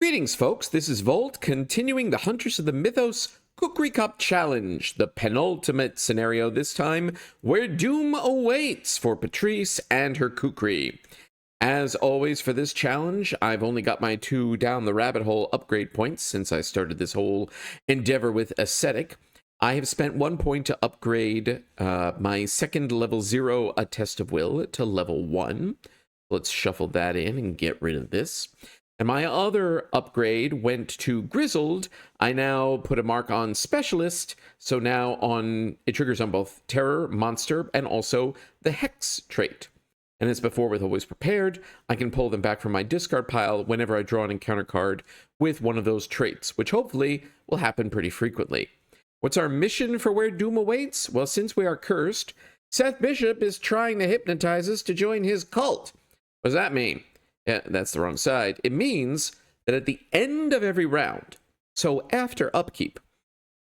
Greetings, folks. This is Volt, continuing the Hunters of the Mythos Kukri Cup Challenge, the penultimate scenario this time, where doom awaits for Patrice and her Kukri. As always for this challenge, I've only got my 2 down the rabbit hole upgrade points since I started this whole endeavor with Ascetic. I have spent 1 point to upgrade my second level 0 A Test of Will to level 1. Let's shuffle that in and get rid of this. And my other upgrade went to Grizzled. I now put a mark on Specialist, so now it triggers on both Terror, Monster, and also the Hex trait. And as before with Always Prepared, I can pull them back from my discard pile whenever I draw an encounter card with one of those traits, which hopefully will happen pretty frequently. What's our mission for Where Doom Awaits? Well, since we are cursed, Seth Bishop is trying to hypnotize us to join his cult. What does that mean? Yeah, that's the wrong side. It means that at the end of every round, so after upkeep,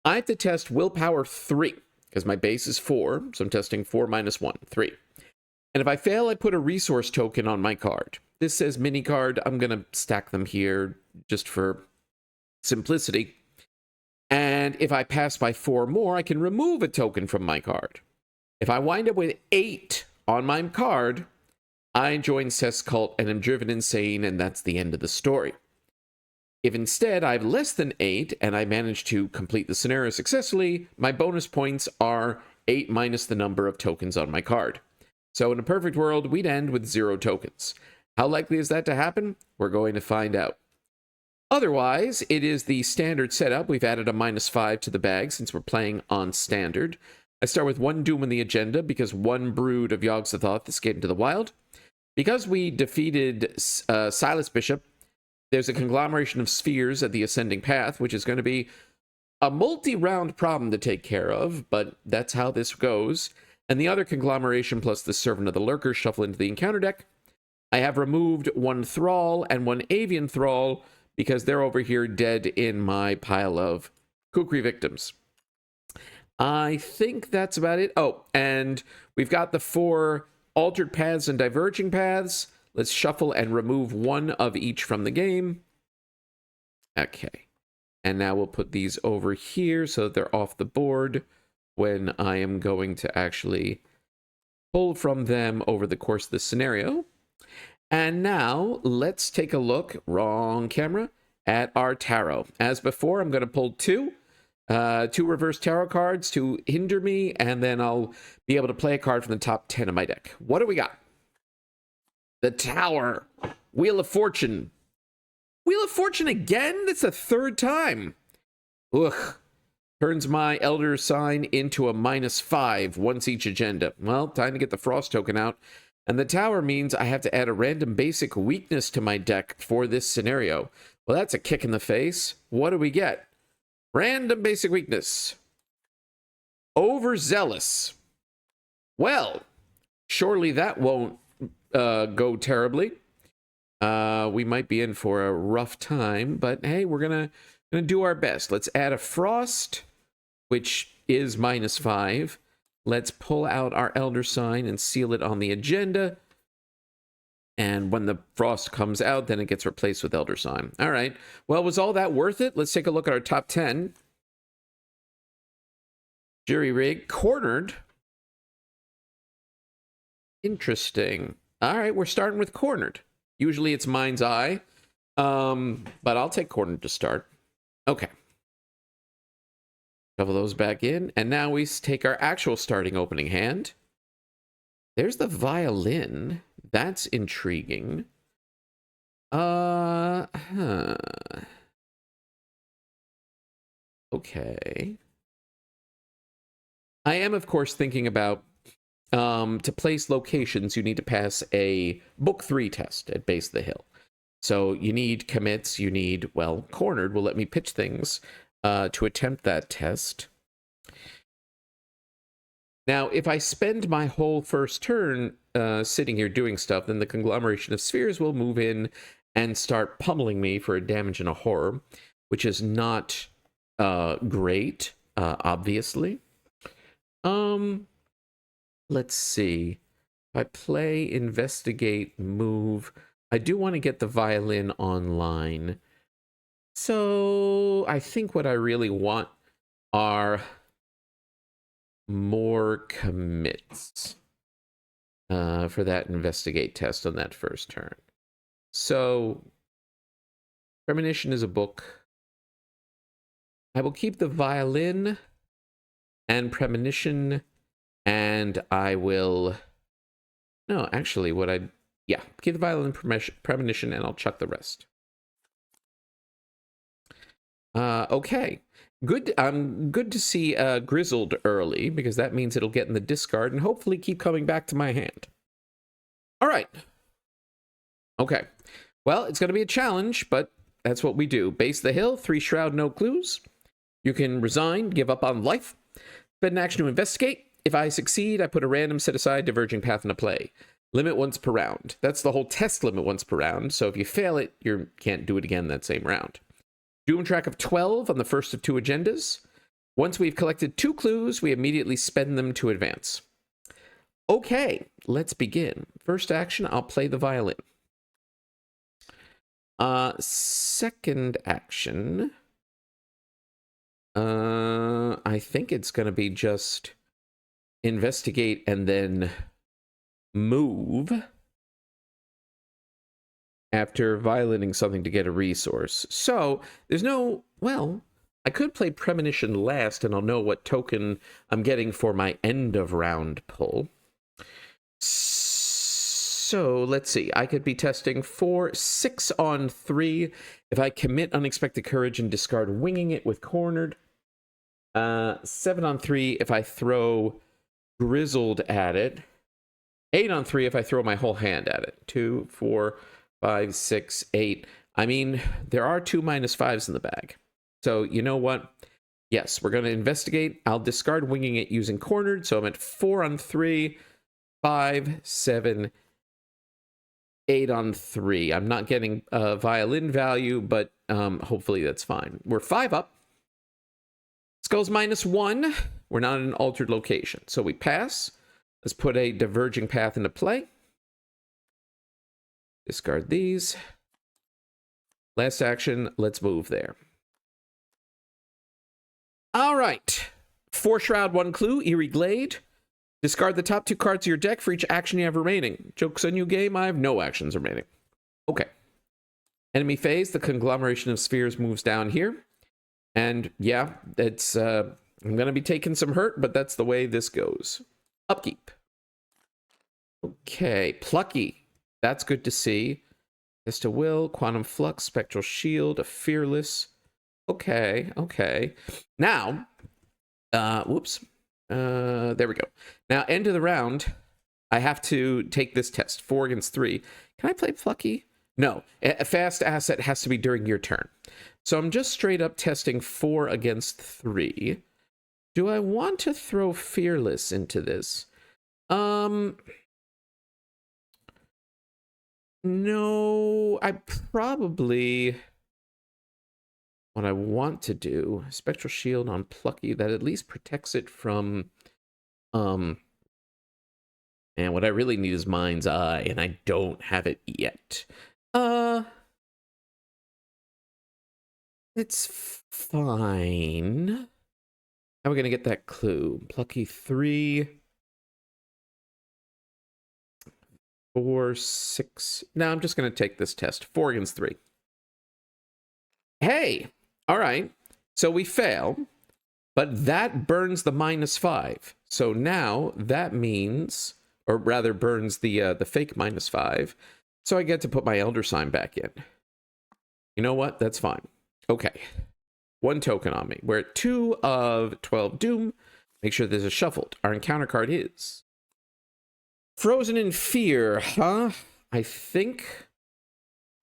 I have to test willpower 3, because my base is 4, so I'm testing 4 minus 1, 3. And if I fail, I put a resource token on my card. This says mini card. I'm going to stack them here just for simplicity. And if I pass by 4 more, I can remove a token from my card. If I wind up with 8 on my card, I join Seth's cult and am driven insane, and that's the end of the story. If instead I have less than 8 and I manage to complete the scenario successfully, my bonus points are 8 minus the number of tokens on my card. So in a perfect world, we'd end with 0 tokens. How likely is that to happen? We're going to find out. Otherwise, it is the standard setup. We've added a -5 to the bag since we're playing on standard. I start with 1 Doom on the agenda because 1 brood of Yogg-Sothoth escaped into the wild. Because we defeated Silas Bishop, there's a conglomeration of spheres at the ascending path, which is going to be a multi-round problem to take care of, but that's how this goes. And the other conglomeration plus the Servant of the Lurker shuffle into the encounter deck. I have removed 1 Thrall and 1 Avian Thrall because they're over here dead in my pile of Kukri victims. I think that's about it. Oh, and we've got the 4 altered paths and diverging paths. Let's shuffle and remove 1 of each from the game. Okay. And now we'll put these over here so that they're off the board when I am going to actually pull from them over the course of the scenario. And now let's take a look, wrong camera, at our tarot. As before, I'm going to pull 2 reverse tarot cards to hinder me, and then I'll be able to play a card from the top 10 of my deck. What do we got? The Tower. Wheel of Fortune. Wheel of Fortune again? That's the 3rd time. Ugh. Turns my Elder Sign into a -5 once each agenda. Well, time to get the Frost token out. And the Tower means I have to add a random basic weakness to my deck for this scenario. Well, that's a kick in the face. What do we get? Random basic weakness. Overzealous. Well, surely that won't go terribly. We might be in for a rough time, but hey, we're gonna do our best. Let's add a Frost, which is -5. Let's pull out our Elder Sign and seal it on the agenda. And when the Frost comes out, then it gets replaced with Elder Sign. All right. Well, was all that worth it? Let's take a look at our top 10. Jury rig. Cornered. Interesting. All right, we're starting with Cornered. Usually it's Mind's Eye. But I'll take Cornered to start. Okay. Shuffle those back in. And now we take our actual starting opening hand. There's the Violin. That's intriguing. Okay. I am, of course, thinking about to place locations, you need to pass a Book 3 test at Base of the Hill. So you need commits, you need, well, Cornered will let me pitch things to attempt that test. Now, if I spend my whole first turn sitting here doing stuff, then the conglomeration of spheres will move in and start pummeling me for a damage and a horror, which is not great, obviously. Let's see. If I play, investigate, move, I do want to get the Violin online. So I think what I really want are more commits for that investigate test on that first turn. So Premonition is a book. I will keep the violin and Premonition, and I will... No, actually, yeah, keep the violin and Premonition, and I'll chuck the rest. Okay. Good. Good to see Grizzled early, because that means it'll get in the discard and hopefully keep coming back to my hand. All right. Okay. Well, it's going to be a challenge, but that's what we do. Base the hill, 3 shroud, no clues. You can resign, give up on life. Spend an action to investigate. If I succeed, I put a random set aside diverging path into play. Limit once per round. That's the whole test limit once per round. So if you fail it, you can't do it again that same round. Doom track of 12 on the first of 2 agendas. Once we've collected 2 clues, we immediately spend them to advance. Okay, let's begin. First action, I'll play the violin. Second action, I think it's going to be just investigate and then move after violating something to get a resource. So there's no, well, I could play Premonition last and I'll know what token I'm getting for my end of round pull. So let's see, I could be testing 4, 6 on 3. If I commit Unexpected Courage and discard Winging It with Cornered. 7 on 3 if I throw Grizzled at it. 8 on 3 if I throw my whole hand at it. 2, 4, 5, 6, 8. I mean, there are 2 -5s in the bag. So you know what? Yes, we're going to investigate. I'll discard Winging It using Cornered. So I'm at 4 on 3, 5, 7, 8 on 3. I'm not getting violin value, but hopefully that's fine. We're 5 up. Skulls -1. We're not in an altered location. So we pass. Let's put a diverging path into play. Discard these. Last action, let's move there. All right. 4 shroud, 1 clue, Eerie Glade. Discard the top 2 cards of your deck for each action you have remaining. Joke's on you, game. I have no actions remaining. Okay. Enemy phase, the conglomeration of spheres moves down here. And yeah, it's I'm going to be taking some hurt, but that's the way this goes. Upkeep. Okay, Plucky. That's good to see. Test of Will, Quantum Flux, Spectral Shield, a Fearless. Okay, okay. Now, whoops. There we go. Now, end of the round, I have to take this test. 4 against 3. Can I play Plucky? No. A fast asset has to be during your turn. So I'm just straight up testing 4 against 3. Do I want to throw Fearless into this? No, I probably... What I want to do, Spectral Shield on Plucky, that at least protects it from, and what I really need is Mind's Eye, and I don't have it yet. It's fine. How are we going to get that clue? Plucky 3, 4, 6. No, I'm just going to take this test. 4 against 3. Hey! All right, so we fail, but that burns the -5. So now that means, or rather burns the fake -5. So I get to put my Elder Sign back in. You know what? That's fine. Okay, 1 token on me. We're at 2 of 12 Doom. Make sure there's a shuffled. Our encounter card is Frozen in Fear, huh? I think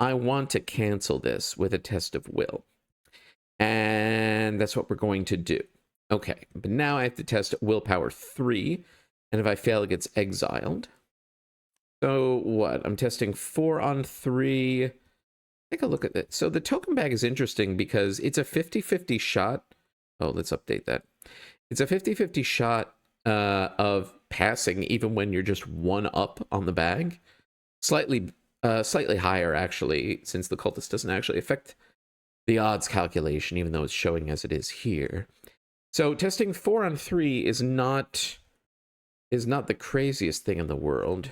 I want to cancel this with a Test of Will. And that's what we're going to do. Okay, but now I have to test Willpower 3. And if I fail, it gets exiled. So what? I'm testing 4 on 3. Take a look at it. So the token bag is interesting because it's a 50-50 shot. Oh, let's update that. It's a 50-50 shot of passing even when you're just 1 up on the bag. Slightly higher, actually, since the cultist doesn't actually affect the odds calculation, even though it's showing as it is here. So testing 4 on 3 is not the craziest thing in the world.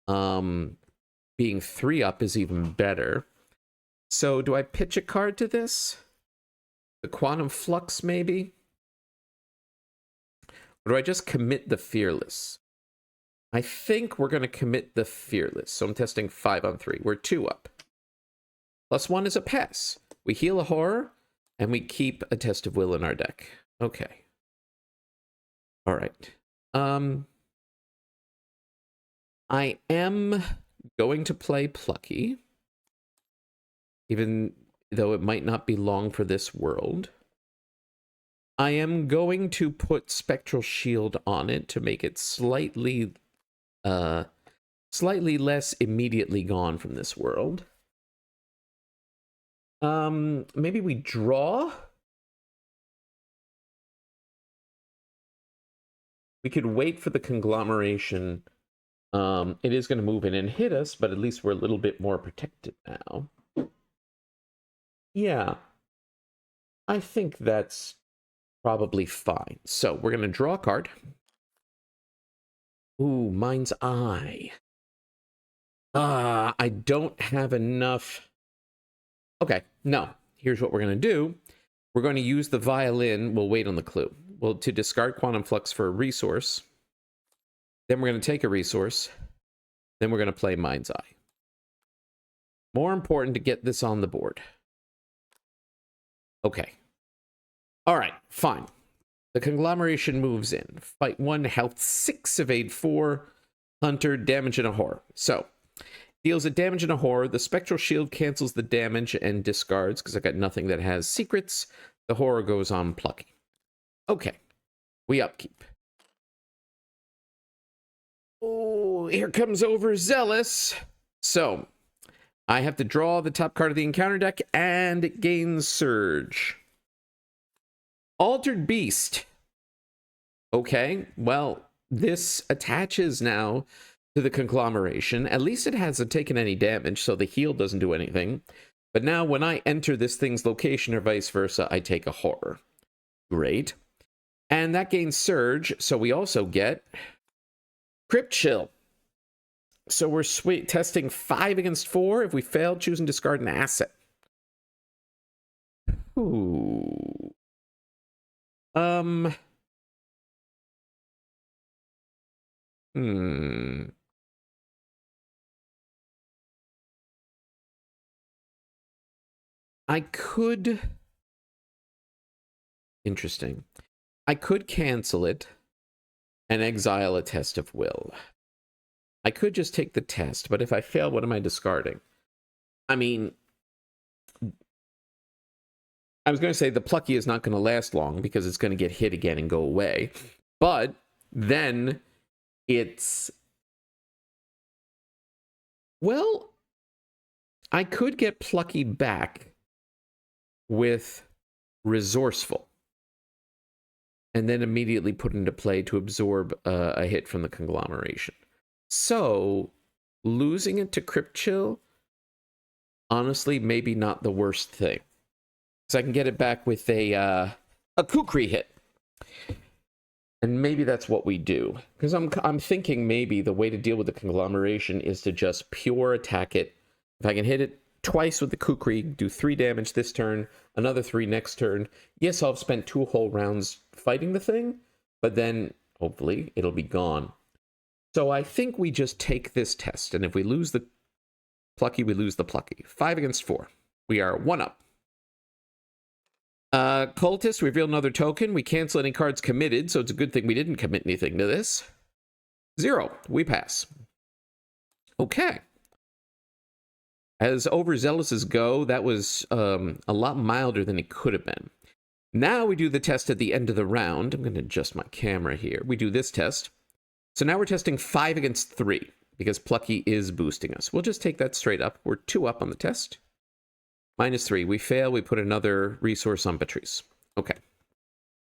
Being 3 up is even better. So do I pitch a card to this? The Quantum Flux, maybe? Or do I just commit the Fearless? I think we're going to commit the Fearless. So I'm testing 5 on 3. We're 2 up. +1 is a pass. We heal a horror, and we keep a Test of Will in our deck. Okay. All right. I am going to play Plucky, even though it might not be long for this world. I am going to put Spectral Shield on it to make it slightly less immediately gone from this world. Maybe we draw? We could wait for the conglomeration. It is going to move in and hit us, but at least we're a little bit more protected now. Yeah. I think that's probably fine. So we're going to draw a card. Ooh, Mind's Eye. I don't have enough. Okay, no. Here's what we're going to do. We're going to use the violin. We'll wait on the clue. Well, to discard Quantum Flux for a resource. Then we're going to take a resource. Then we're going to play Mind's Eye. More important to get this on the board. Okay. All right, fine. The conglomeration moves in. Fight 1, health 6, evade 4, hunter, damage and a horror. So, deals a damage and a horror. The Spectral Shield cancels the damage and discards, because I got nothing that has secrets. The horror goes on Plucky. Okay, we upkeep. Oh, here comes Overzealous. So, I have to draw the top card of the encounter deck, and it gains Surge. Altered Beast. Okay, well, this attaches now to the conglomeration. At least it hasn't taken any damage, so the heal doesn't do anything. But now when I enter this thing's location or vice versa, I take a horror. Great. And that gains Surge, so we also get Crypt Chill. So we're testing 5 against 4. If we fail, choose and discard an asset. Ooh. I could... Interesting. I could cancel it and exile a Test of Will. I could just take the test, but if I fail, what am I discarding? I mean, I was going to say the Plucky is not going to last long because it's going to get hit again and go away. But then it's... Well, I could get Plucky back with Resourceful and then immediately put into play to absorb a hit from the conglomeration. So, losing it to Crypt Chill, honestly, maybe not the worst thing. So I can get it back with a Kukri hit. And maybe that's what we do. Because I'm thinking maybe the way to deal with the conglomeration is to just pure attack it. If I can hit it twice with the Kukri, do 3 damage this turn, another 3 next turn. Yes, I'll have spent 2 whole rounds fighting the thing, but then hopefully it'll be gone. So I think we just take this test, and if we lose the Plucky, we lose the Plucky. 5 against 4. We are 1 up. Cultist, reveal another token. We cancel any cards committed, so it's a good thing we didn't commit anything to this. 0. We pass. Okay. As Overzealous go, that was a lot milder than it could have been. Now we do the test at the end of the round. I'm going to adjust my camera here. We do this test. So now we're testing 5 against 3, because Plucky is boosting us. We'll just take that straight up. We're 2 up on the test. -3. We fail. We put another resource on Patrice. Okay.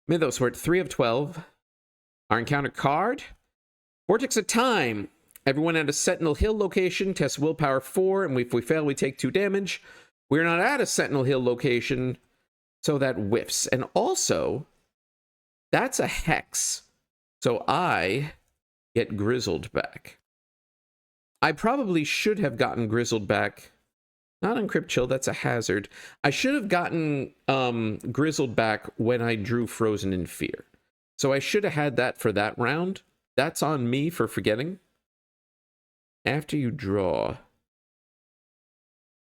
Mythos, we're at 3 of 12. Our encounter card. Vortex of Time. Everyone at a Sentinel Hill location tests willpower 4, and if we fail, we take 2 damage. We're not at a Sentinel Hill location, so that whiffs. And also, that's a hex. So I get Grizzled back. I probably should have gotten Grizzled back. Not on Crypt Chill, that's a hazard. I should have gotten Grizzled back when I drew Frozen in Fear. So I should have had that for that round. That's on me for forgetting. After you draw.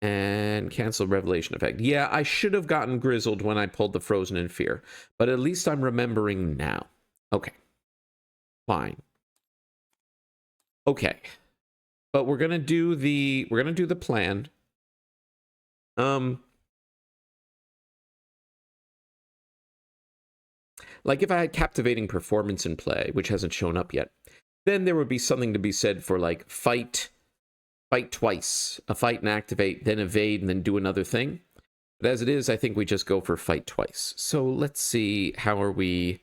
And cancel Revelation Effect. Yeah, I should have gotten Grizzled when I pulled the Frozen in Fear. But at least I'm remembering now. Okay. Fine. Okay. But we're gonna do the plan. Like if I had Captivating Performance in play, which hasn't shown up yet, then there would be something to be said for like fight twice, a fight and activate, then evade, and then do another thing. But as it is, I think we just go for fight twice. So let's see, how are we?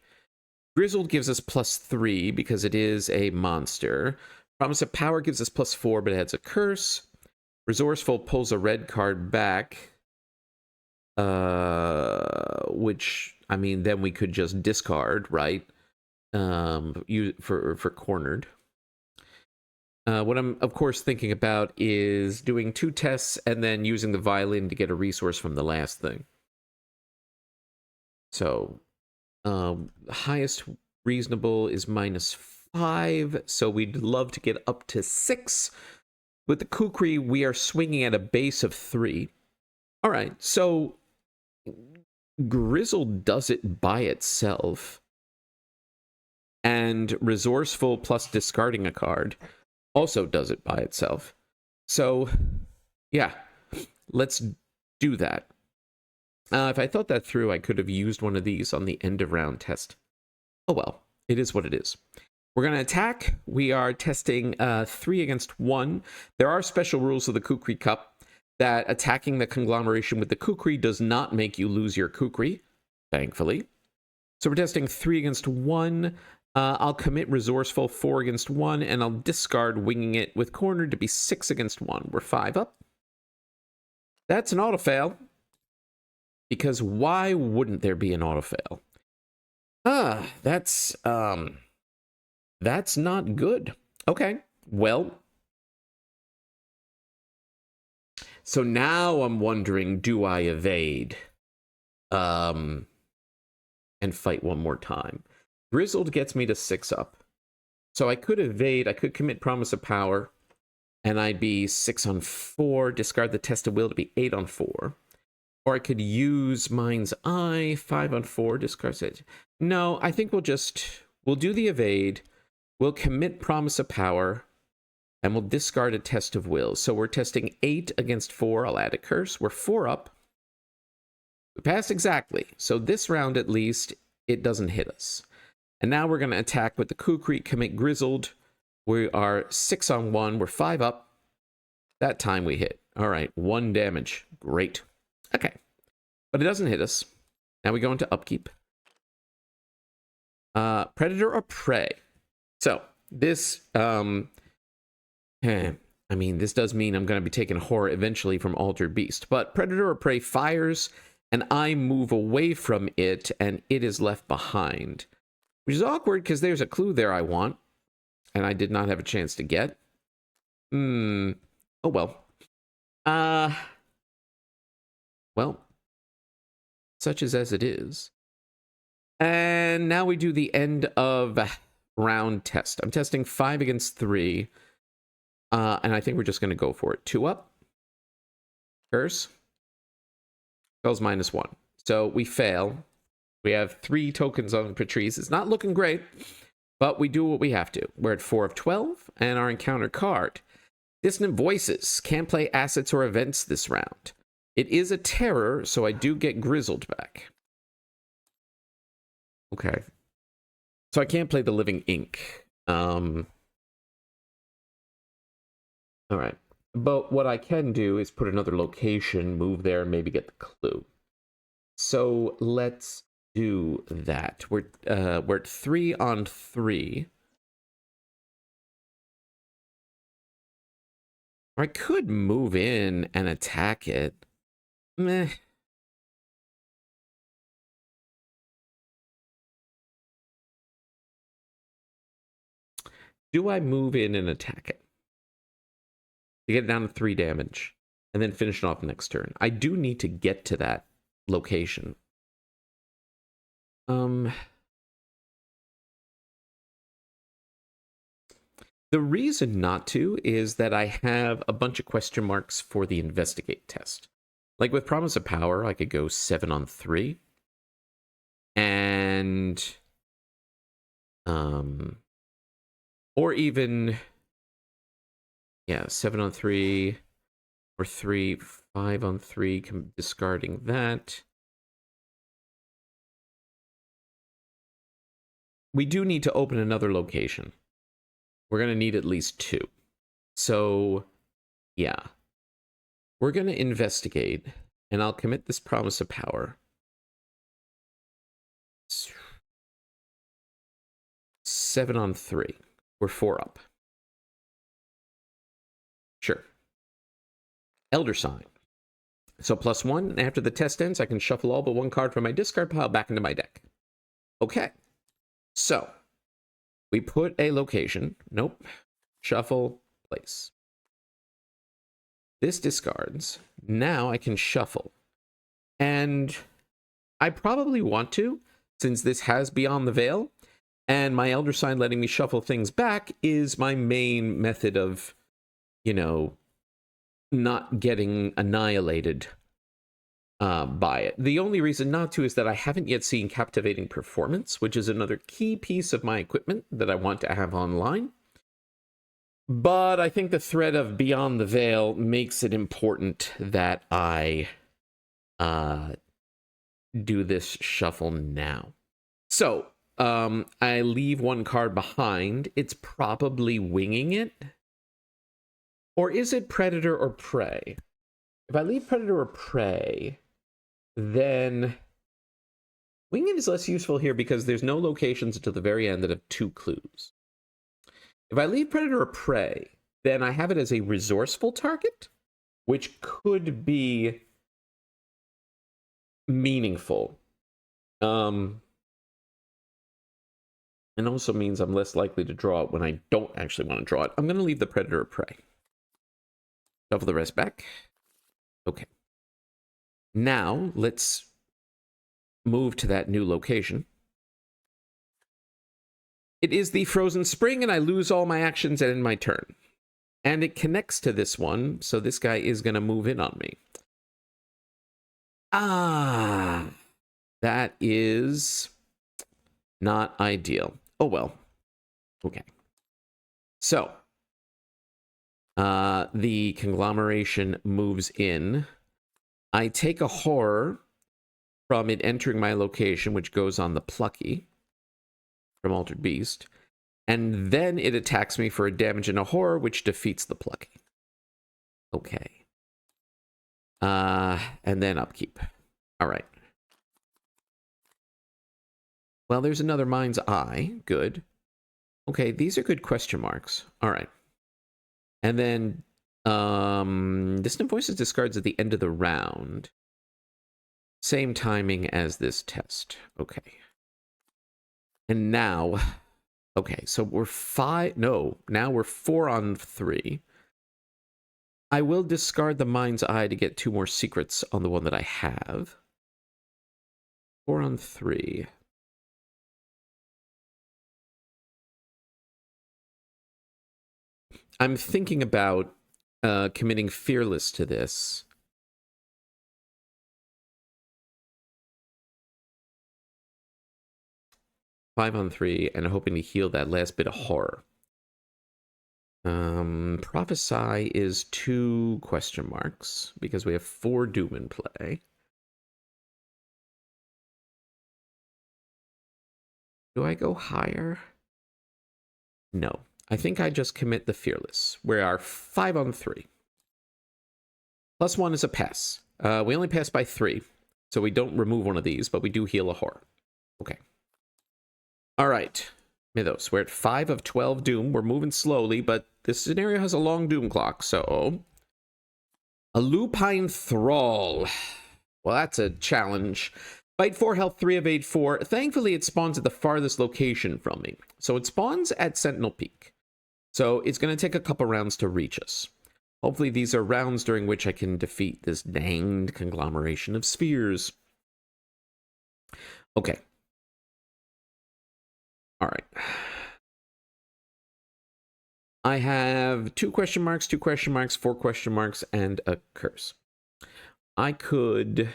Grizzled gives us +3 because it is a monster. Promise of Power gives us +4, but it has a curse. Resourceful pulls a red card back. Which, I mean, then we could just discard, right? For Cornered. What I'm, of course, thinking about is doing 2 tests and then using the violin to get a resource from the last thing. So, highest reasonable is -5, so we'd love to get up to 6. With the Kukri, we are swinging at a base of 3. All right, so Grizzled does it by itself. And Resourceful plus discarding a card also does it by itself. So, yeah, let's do that. If I thought that through, I could have used one of these on the end of round test. Oh well, it is what it is. We're going to attack. We are testing 3 against 1. There are special rules of the Kukri Cup that attacking the conglomeration with the Kukri does not make you lose your Kukri, thankfully. So we're testing 3 against 1. I'll commit Resourceful 4 against 1, and I'll discard Winging It with Cornered to be 6 against 1. We're 5 up. That's an auto-fail. Because why wouldn't there be an auto-fail? That's not good. Okay, well. So now I'm wondering, do I evade? And fight one more time. Grizzled gets me to 6 up. So I could evade, I could commit Promise of Power, and I'd be 6 on 4, discard the Test of Will to be 8 on 4. Or I could use Mind's Eye, 5 on 4, discard it. No, I think we'll do the evade, we'll commit Promise of Power, and we'll discard a Test of Will. So we're testing 8 against 4, I'll add a curse, we're 4 up. We passed exactly, so this round at least, it doesn't hit us. And now we're going to attack with the Kukri, commit Grizzled. We are 6 on 1, we're 5 up. That time we hit. All right, 1 damage, great. Okay, but it doesn't hit us. Now we go into upkeep. Predator or Prey. So this, I mean, this does mean I'm going to be taking horror eventually from Altered Beast. But Predator or Prey fires, and I move away from it, and it is left behind. Which is awkward, because there's a clue there I want, and I did not have a chance to get. Oh well. Well, such is as it is. And now we do the end of round test. I'm testing 5 against 3. And I think we're just going to go for it. 2 up. Curse. Spells -1. So we fail. We have 3 tokens on Patrice. It's not looking great, but we do what we have to. We're at 4 of 12, and our encounter card. Dissonant Voices. Can't play assets or events this round. It is a terror, so I do get Grizzled back. Okay. So I can't play the Living Ink. All right. But what I can do is put another location, move there, and maybe get the clue. So let's do that. We're at 3 on 3. I could move in and attack it. Meh. Do I move in and attack it to get it down to 3 damage and then finish it off next turn? I do need to get to that location. The reason not to is that I have a bunch of question marks for the investigate test. Like with Promise of Power, I could go 7 on 3. And or even 7 on 3 or 5 on 3, discarding that. We do need to open another location. We're going to need at least 2. So, yeah. We're going to investigate, and I'll commit this Promise of Power. 7 on 3. We're 4 up. Sure. Elder Sign. So +1, after the test ends, I can shuffle all but 1 card from my discard pile back into my deck. Okay. So, we put a location. Nope. Shuffle, place. This discards. Now I can shuffle. And I probably want to, since this has Beyond the Veil, and my Elder Sign letting me shuffle things back is my main method of, not getting annihilated by it. The only reason not to is that I haven't yet seen Captivating Performance, which is another key piece of my equipment that I want to have online. But I think the threat of Beyond the Veil makes it important that I do this shuffle now. So, I leave 1 card behind. It's probably Winging It. Or is it Predator or Prey? If I leave Predator or Prey, then Winging It is less useful here because there's no locations until the very end that have 2 clues. If I leave Predator or Prey, then I have it as a resourceful target, which could be meaningful. And also means I'm less likely to draw it when I don't actually want to draw it. I'm going to leave the Predator or Prey. Shuffle the rest back. Okay. Now, let's move to that new location. It is the Frozen Spring, and I lose all my actions and end my turn. And it connects to this one, so this guy is going to move in on me. Ah, that is not ideal. Oh, well. Okay. So, the conglomeration moves in. I take a horror from it entering my location, which goes on the Plucky from Altered Beast. And then it attacks me for a damage and a horror, which defeats the Plucky. Okay. And then upkeep. All right. Well, there's another Mind's Eye. Good. Okay, these are good question marks. All right. And then Distant Voices discards at the end of the round. Same timing as this test. Okay. And now, okay, so we're now we're 4 on 3. I will discard the Mind's Eye to get 2 more secrets on the one that I have. 4 on 3. I'm thinking about committing Fearless to this. Five on 3, and hoping to heal that last bit of horror. Prophesy is 2 question marks, because we have 4 Doom in play. Do I go higher? No. I think I just commit the Fearless. We are 5 on 3. +1 is a pass. We only pass by 3, so we don't remove one of these, but we do heal a horror. Okay. All right. Mythos, we're at 5 of 12 Doom. We're moving slowly, but this scenario has a long Doom clock, so... A Lupine Thrall. Well, that's a challenge. Fight 4, health 3 of 8, 4. Thankfully, it spawns at the farthest location from me. So it spawns at Sentinel Peak. So it's going to take a couple rounds to reach us. Hopefully these are rounds during which I can defeat this danged conglomeration of spheres. Okay. All right. I have 2 question marks, 2 question marks, 4 question marks, and a curse. I could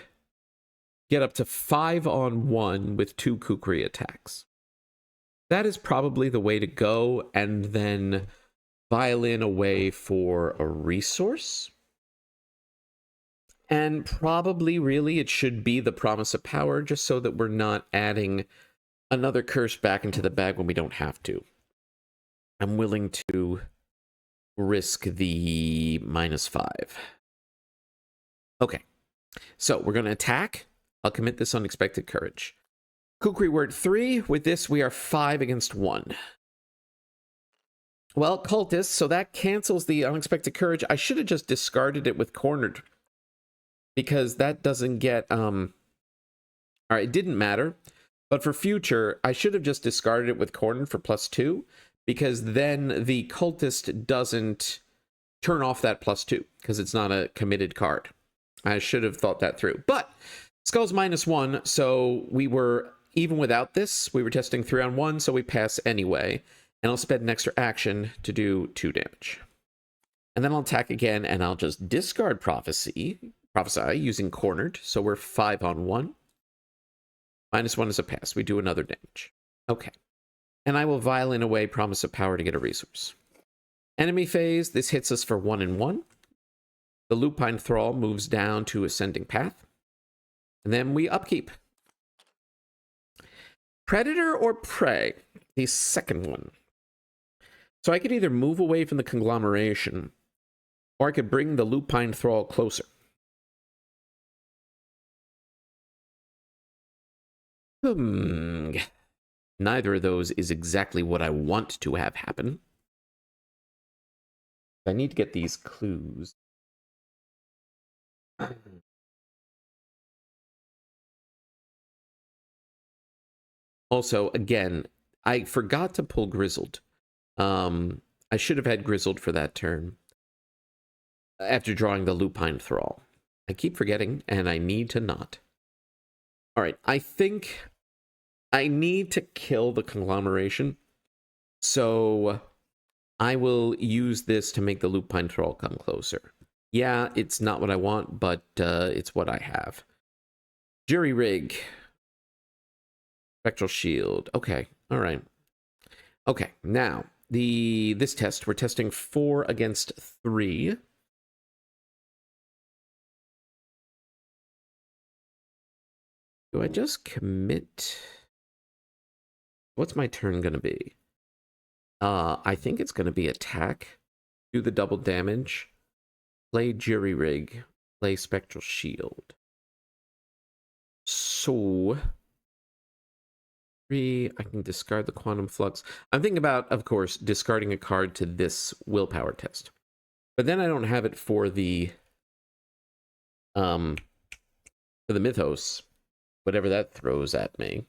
get up to 5 on 1 with 2 Kukri attacks. That is probably the way to go, and then violin away for a resource. And probably, really, it should be the Promise of Power, just so that we're not adding another curse back into the bag when we don't have to. I'm willing to risk the -5. Okay, so we're going to attack. I'll commit this Unexpected Courage. Kukri word 3. With this, we are 5 against 1. Well, Cultist, so that cancels the Unexpected Courage. I should have just discarded it with Cornered, because that doesn't get... Alright, it didn't matter. But for future, I should have just discarded it with Cornered for +2, because then the Cultist doesn't turn off that +2, because it's not a committed card. I should have thought that through. But Skull's -1, so we were, even without this, we were testing 3 on 1, so we pass anyway. And I'll spend an extra action to do 2 damage. And then I'll attack again, and I'll just discard Prophesy using Cornered, so we're 5 on 1. -1 is a pass. We do another damage. Okay. And I will violin away Promise of Power to get a resource. Enemy phase, this hits us for 1 and 1. The Lupine Thrall moves down to Ascending Path. And then we upkeep. Predator or Prey? The second one. So I could either move away from the conglomeration, or I could bring the Lupine Thrall closer. Neither of those is exactly what I want to have happen. I need to get these clues. Also, again, I forgot to pull Grizzled. I should have had Grizzled for that turn. After drawing the Lupine Thrall. I keep forgetting, and I need to not. Alright, I think I need to kill the conglomeration. So I will use this to make the Lupine Thrall come closer. Yeah, it's not what I want, but it's what I have. Jury Rig. Spectral Shield. Okay, alright. Okay, now, this test, we're testing 4 against 3. Do I just commit? What's my turn going to be? I think it's going to be attack, do the double damage, play Jury Rig, play Spectral Shield. So... I can discard the Quantum Flux. I'm thinking about, of course, discarding a card to this willpower test. But then I don't have it for the Mythos, whatever that throws at me.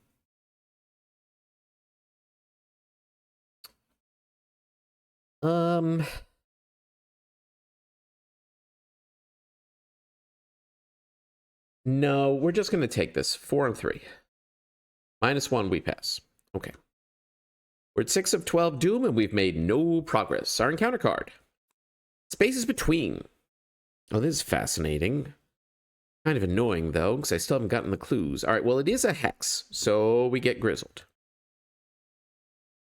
No, we're just going to take this. 4 and 3. -1, we pass. Okay. We're at 6 of 12 Doom, and we've made no progress. Our encounter card. Spaces between. Oh, this is fascinating. Kind of annoying, though, because I still haven't gotten the clues. All right, well, it is a hex, so we get Grizzled.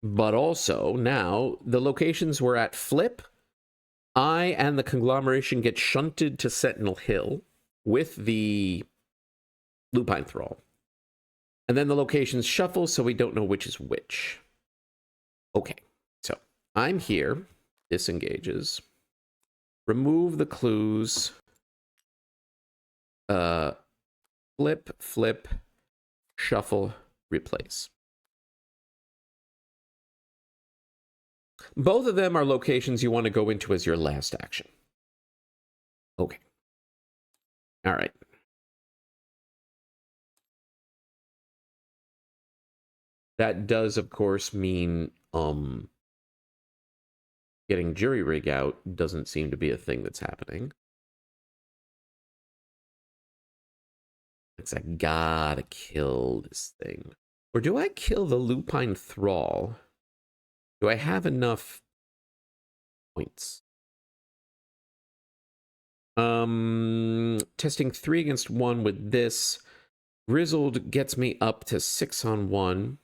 But also, now, the locations we're at flip. I and the conglomeration get shunted to Sentinel Hill with the Lupine Thrall. And then the locations shuffle, so we don't know which is which. Okay, so I'm here. Disengages. Remove the clues. Flip, flip, shuffle, replace. Both of them are locations you want to go into as your last action. Okay. All right. That does, of course, mean getting jury rig out doesn't seem to be a thing that's happening. It's I gotta kill this thing. Or do I kill the lupine thrall? Do I have enough points? Testing 3 against 1 with this. Grizzled gets me up to 6 on 1.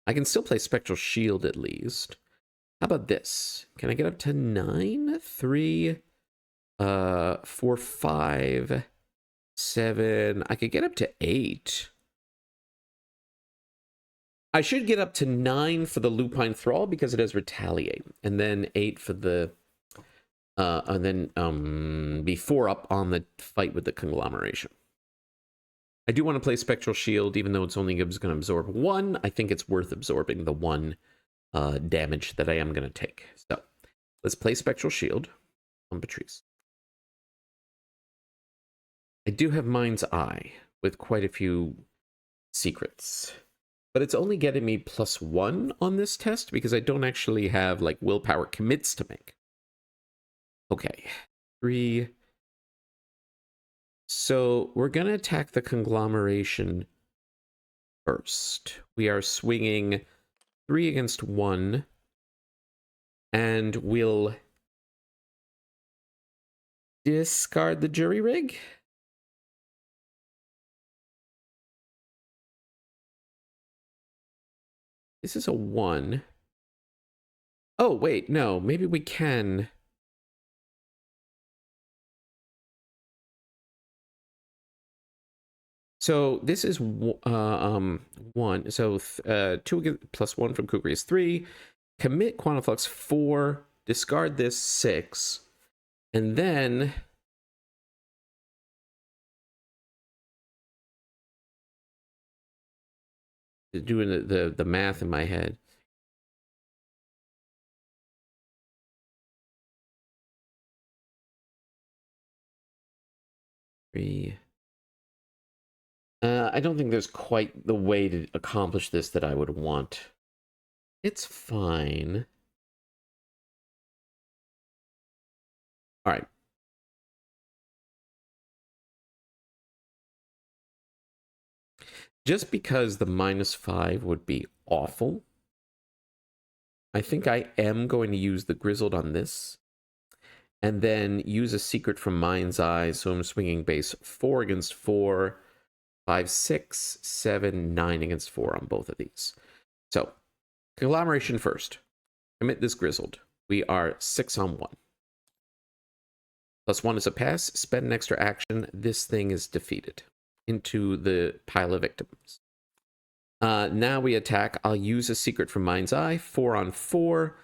I can still play Spectral Shield at least. How about this? Can I get up to 9? 3, 4, 5, 7. I could get up to 8. I should get up to 9 for the Lupine Thrall because it has Retaliate. And then 8 for the... and then be 4 up on the fight with the Conglomeration. I do want to play Spectral Shield, even though it's only going to absorb 1. I think it's worth absorbing the 1 damage that I am going to take. So, let's play Spectral Shield on Patrice. I do have Mind's Eye with quite a few secrets. But it's only getting me +1 on this test because I don't actually have, like, willpower commits to make. Okay. 3... So we're going to attack the Conglomeration first. We are swinging 3 against 1. And we'll discard the jury rig. This is a 1. Oh, wait, no. Maybe we can... So this is 1. So 2 plus 1 from Kukri is 3. Commit Quantum Flux 4. Discard this 6. And then... doing the math in my head. I don't think there's quite the way to accomplish this that I would want. It's fine. All right. Just because the -5 would be awful, I think I am going to use the Grizzled on this. And then use a secret from Mind's Eye, so I'm swinging base 4 against 4, 5, 6, 7, 9 against 4 on both of these. So, Conglomeration first. Commit this Grizzled. We are 6 on 1. +1 is a pass. Spend an extra action. This thing is defeated into the pile of victims. Now we attack. I'll use a secret from Mind's Eye. 4 on 4.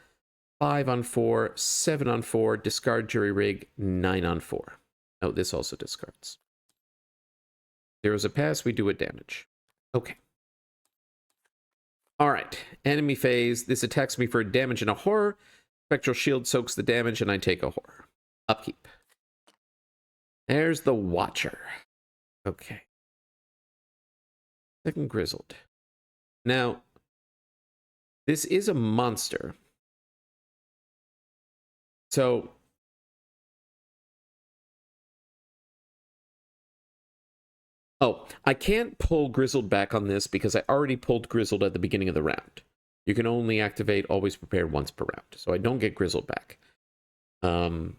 5 on 4, 7 on 4, discard jury rig, 9 on 4. Oh, this also discards. 0 is a pass, we do a damage. Okay. Alright, enemy phase. This attacks me for damage and a horror. Spectral Shield soaks the damage and I take a horror. Upkeep. There's the Watcher. Okay. Second Grizzled. Now, this is a monster. So, I can't pull Grizzled back on this because I already pulled Grizzled at the beginning of the round. You can only activate Always Prepared once per round, so I don't get Grizzled back. Okay.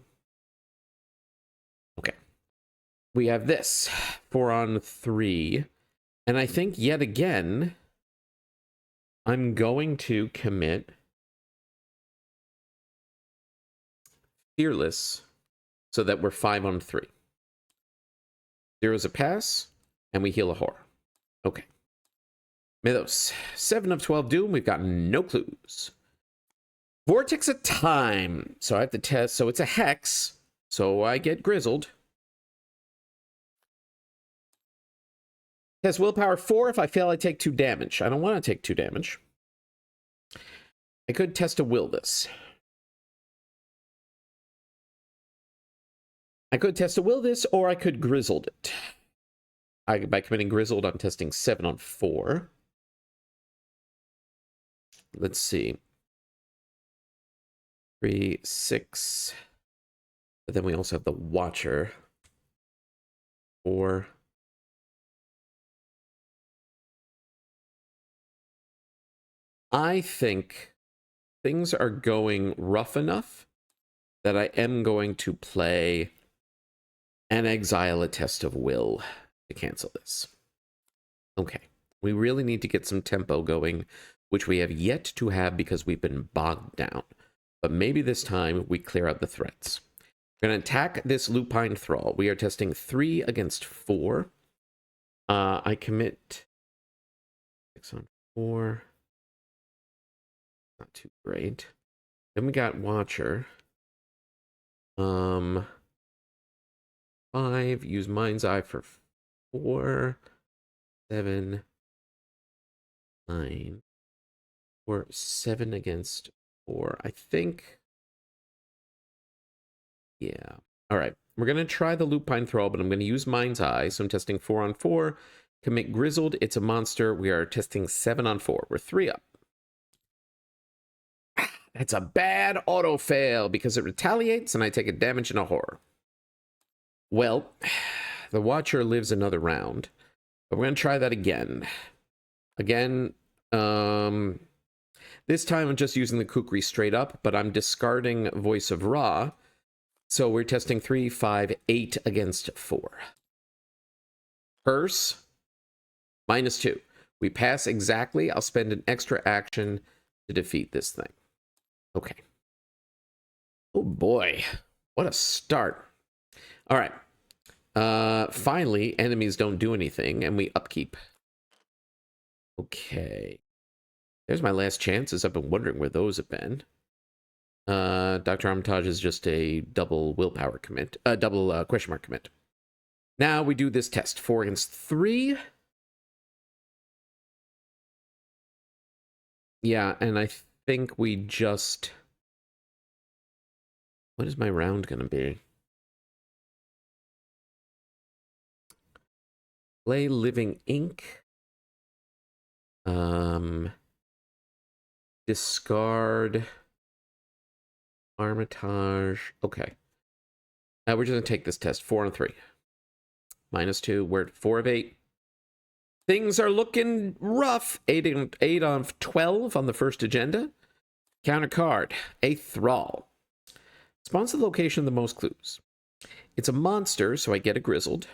We have this, 4 on 3, and I think yet again, I'm going to commit Fearless, so that we're 5 on 3. 0 is a pass, and we heal a horror. Okay. Mythos. 7 of 12 Doom. We've got no clues. Vortex of Time. So I have to test. So it's a Hex. So I get Grizzled. Test Willpower 4. If I fail, I take 2 damage. I don't want to take 2 damage. I could test a Will this. I could test a Will this, or I could Grizzled it. By committing Grizzled, I'm testing 7 on 4. let's see. 3, 6. But then we also have the Watcher. 4. I think things are going rough enough that I am going to play and exile a Test of Will to cancel this. Okay. We really need to get some tempo going, which we have yet to have because we've been bogged down. But maybe this time we clear out the threats. We're going to attack this Lupine Thrall. We are testing 3 against 4. I commit 6 on 4. Not too great. Then we got Watcher. 5. Use Mind's Eye for 4. 7. 9. Or 7 against 4. I think. Yeah. All right. We're going to try the Lupine Thrall, but I'm going to use Mind's Eye. So I'm testing 4 on 4. Commit Grizzled. It's a monster. We are testing 7 on 4. We're 3 up. That's a bad auto fail because it retaliates and I take a damage and a horror. Well, the Watcher lives another round, but we're going to try that again. Again, this time I'm just using the Kukri straight up, but I'm discarding Voice of Ra. So we're testing 3, 5, 8 against 4. Curse, -2. We pass exactly. I'll spend an extra action to defeat this thing. Okay. Oh boy, what a start. All right. Finally, enemies don't do anything, and we upkeep. Okay. There's my last chances. I've been wondering where those have been. Dr. Armitage is just a double willpower commit. Double question mark commit. Now we do this test. 4 against 3. Yeah, and I think we just... What is my round going to be? Play Living Ink. Discard Armitage. Okay. We're just going to take this test. 4 on 3. -2. We're at 4 of 8. Things are looking rough. 8 on 12 on the first agenda. Counter card. A Thrall. Spawns the location of the most clues. It's a monster, so I get a Grizzled.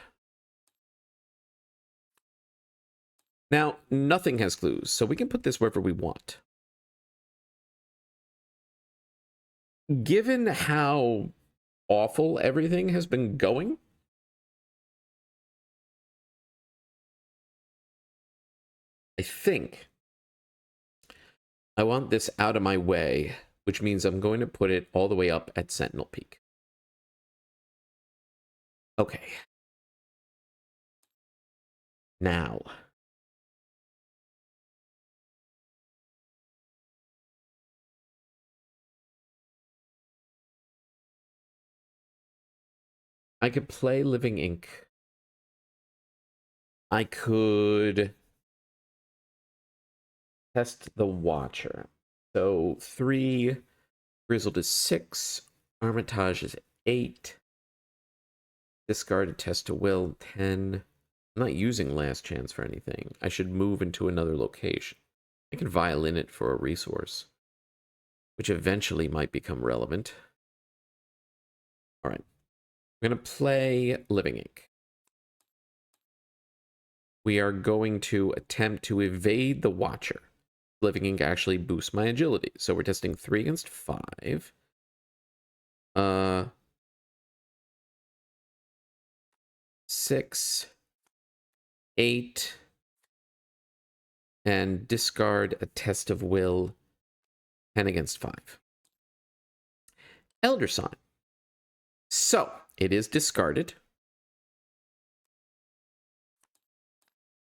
Now, nothing has clues, so we can put this wherever we want. Given how awful everything has been going, I think I want this out of my way, which means I'm going to put it all the way up at Sentinel Peak. Okay. Now. I could play Living Ink. I could test the Watcher. So 3, Grizzled is 6, Armitage is 8, discard a Test to Will 10. I'm not using Last Chance for anything. I should move into another location. I can violin it for a resource, which eventually might become relevant. All right. I'm going to play Living Ink. We are going to attempt to evade the Watcher. Living Ink actually boosts my agility. So we're testing 3 against 5. 6, 8, and discard a Test of Will, 10 against 5. Elder Sign. So, it is discarded.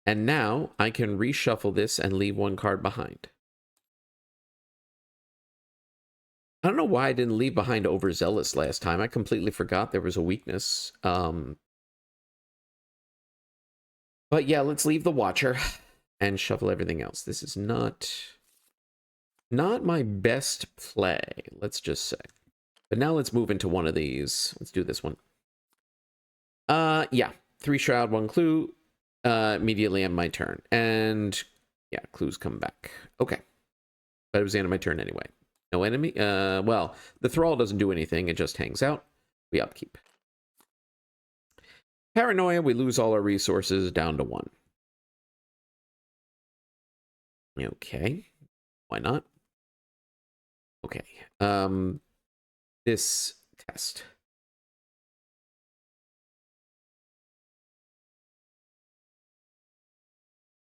And now I can reshuffle this and leave 1 card behind. I don't know why I didn't leave behind Overzealous last time. I completely forgot there was a weakness. But yeah, let's leave the Watcher and shuffle everything else. This is not Not my best play, let's just say. But now let's move into one of these. Let's do this one. Yeah. 3 shroud, 1 clue. Immediately end my turn. And yeah, clues come back. Okay. But it was the end of my turn anyway. No enemy. Well, the thrall doesn't do anything. It just hangs out. We upkeep. Paranoia, we lose all our resources down to 1. Okay. Why not? Okay. This test.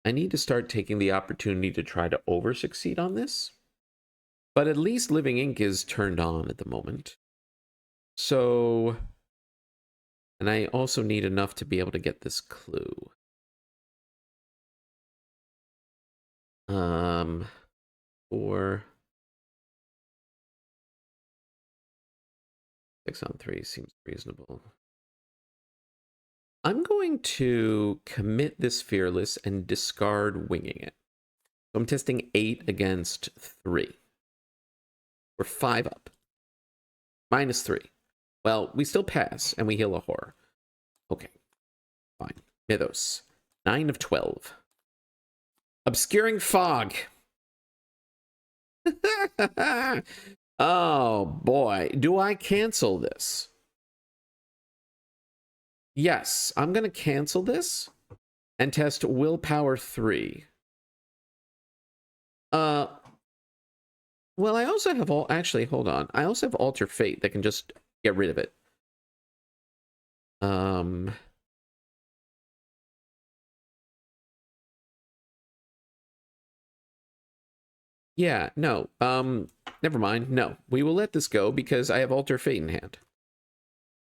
I need to start taking the opportunity to try to over-succeed on this. But at least Living Ink is turned on at the moment. So... And I also need enough to be able to get this clue. 4... 6 on 3 seems reasonable. I'm going to commit this Fearless and discard Winging It. So I'm testing 8 against 3. We're 5 up. -3. Well, we still pass, and we heal a horror. Okay. Fine. Mythos. 9 of 12. Obscuring Fog. Oh, boy. Do I cancel this? Yes, I'm going to cancel this and test Willpower 3. Well, I also have all... Actually, hold on. I also have Alter Fate that can just get rid of it. Yeah, no. Never mind. No, we will let this go because I have Alter Fate in hand.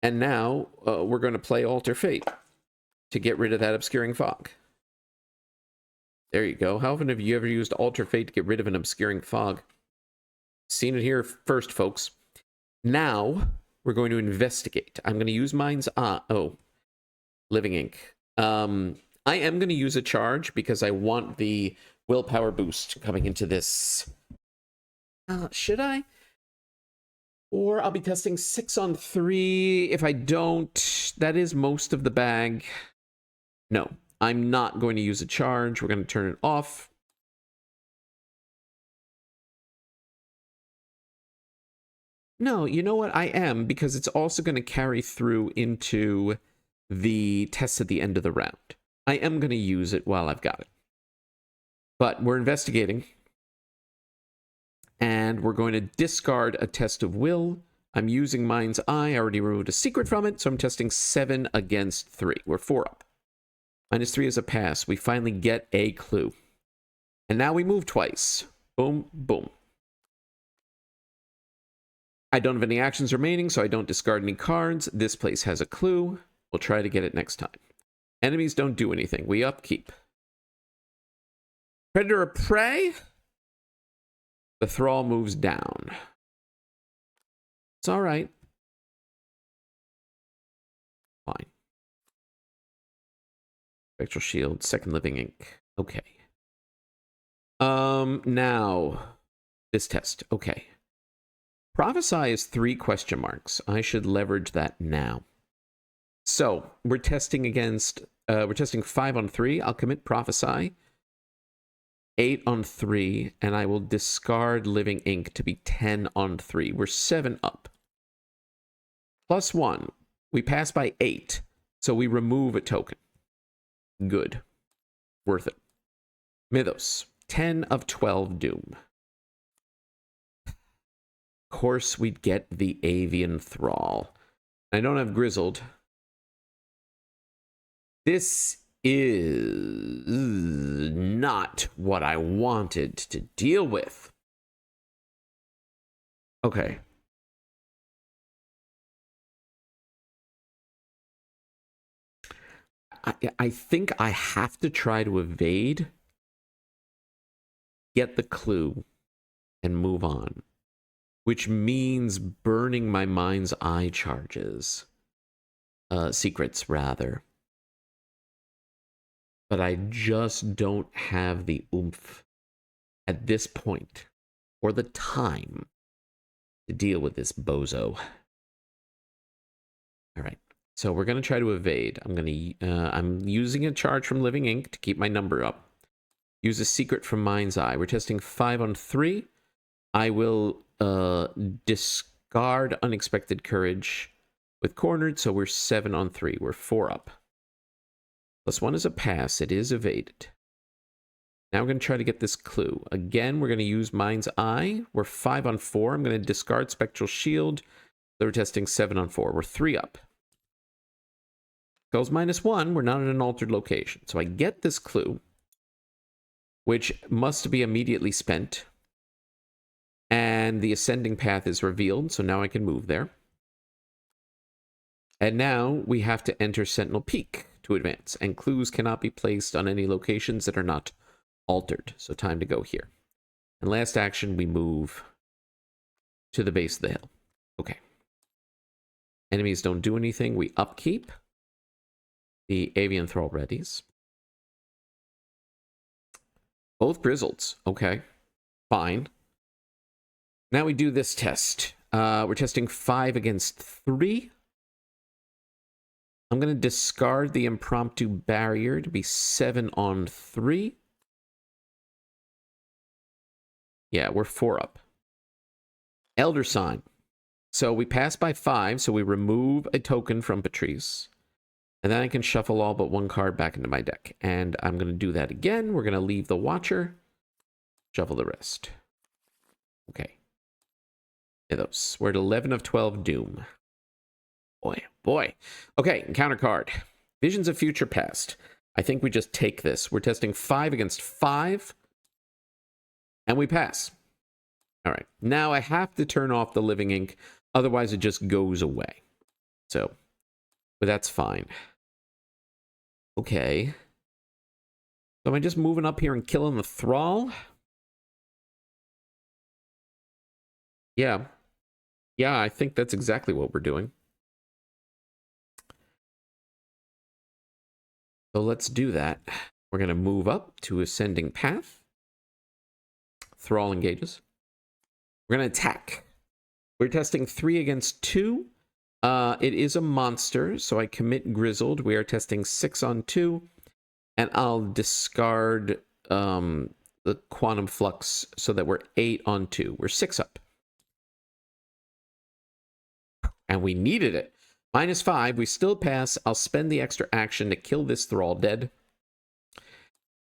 And now we're going to play Alter Fate to get rid of that Obscuring Fog. There you go. How often have you ever used Alter Fate to get rid of an Obscuring Fog? Seen it here first, folks. Now we're going to investigate. I'm going to use Mind's Eye. Oh, Living Ink. I am going to use a charge because I want the willpower boost coming into this. Should I? Or I'll be testing 6 on 3. If I don't, that is most of the bag. No, I'm not going to use a charge. We're going to turn it off. No, you know what? I am, because it's also going to carry through into the tests at the end of the round. I am going to use it while I've got it. But we're investigating. And we're going to discard a test of will. I'm using Mind's Eye. I already removed a secret from it, so I'm testing 7 against 3. We're 4 up. -3 is a pass. We finally get a clue. And now we move twice. Boom, boom. I don't have any actions remaining, so I don't discard any cards. This place has a clue. We'll try to get it next time. Enemies don't do anything. We upkeep. Predator of Prey. The Thrall moves down. It's all right. Fine. Spectral Shield, second Living Ink. Okay. Now, this test. Okay. Prophesy is 3 question marks. I should leverage that now. So, we're testing against, we're testing 5 on 3. I'll commit Prophesy. 8 on 3, and I will discard Living Ink to be 10 on 3. We're 7 up. +1. We pass by 8, so we remove a token. Good. Worth it. Mythos. 10 of 12 Doom. Of course, we'd get the Avian Thrall. I don't have Grizzled. This is not what I wanted to deal with. Okay. I think I have to try to evade, get the clue, and move on. Which means burning my Mind's Eye charges. Secrets, rather. But I just don't have the oomph at this point or the time to deal with this bozo. All right. So we're going to try to evade. I'm using a charge from Living Ink to keep my number up. Use a secret from Mind's Eye. We're testing 5 on 3. I will discard Unexpected Courage with Cornered, so we're 7 on 3. We're 4 up. +1 is a pass. It is evaded. Now we're going to try to get this clue. Again, we're going to use Mind's Eye. We're 5 on 4. I'm going to discard Spectral Shield. So we're testing 7 on 4. We're 3 up. Goes -1. We're not at an altered location. So I get this clue, which must be immediately spent. And the ascending path is revealed, so now I can move there. And now we have to enter Sentinel Peak to advance, and clues cannot be placed on any locations that are not altered. So time to go here. And last action, we move to the base of the hill. Okay. Enemies don't do anything. We upkeep the Avian Thrall readies. Both Grizzleds. Okay. Fine. Now we do this test. We're testing 5 against 3. I'm going to discard the impromptu barrier to be 7 on 3. Yeah, we're 4 up. Elder Sign. So we pass by 5, so we remove a token from Patrice. And then I can shuffle all but 1 card back into my deck. And I'm going to do that again. We're going to leave the Watcher. Shuffle the rest. Okay. Mythos. We're at 11 of 12 Doom. Boy. Okay, encounter card. Visions of Future Past. I think we just take this. We're testing 5 against 5. And we pass. All right. Now I have to turn off the Living Ink. Otherwise, it just goes away. So, but that's fine. Okay. So am I just moving up here and killing the Thrall? Yeah. Yeah, I think that's exactly what we're doing. So let's do that. We're going to move up to Ascending Path. Thrall engages. We're going to attack. We're testing 3 against 2. It is a monster, so I commit Grizzled. We are testing 6 on 2. And I'll discard the Quantum Flux so that we're 8 on 2. We're 6 up. And we needed it. -5, we still pass. I'll spend the extra action to kill this Thrall dead.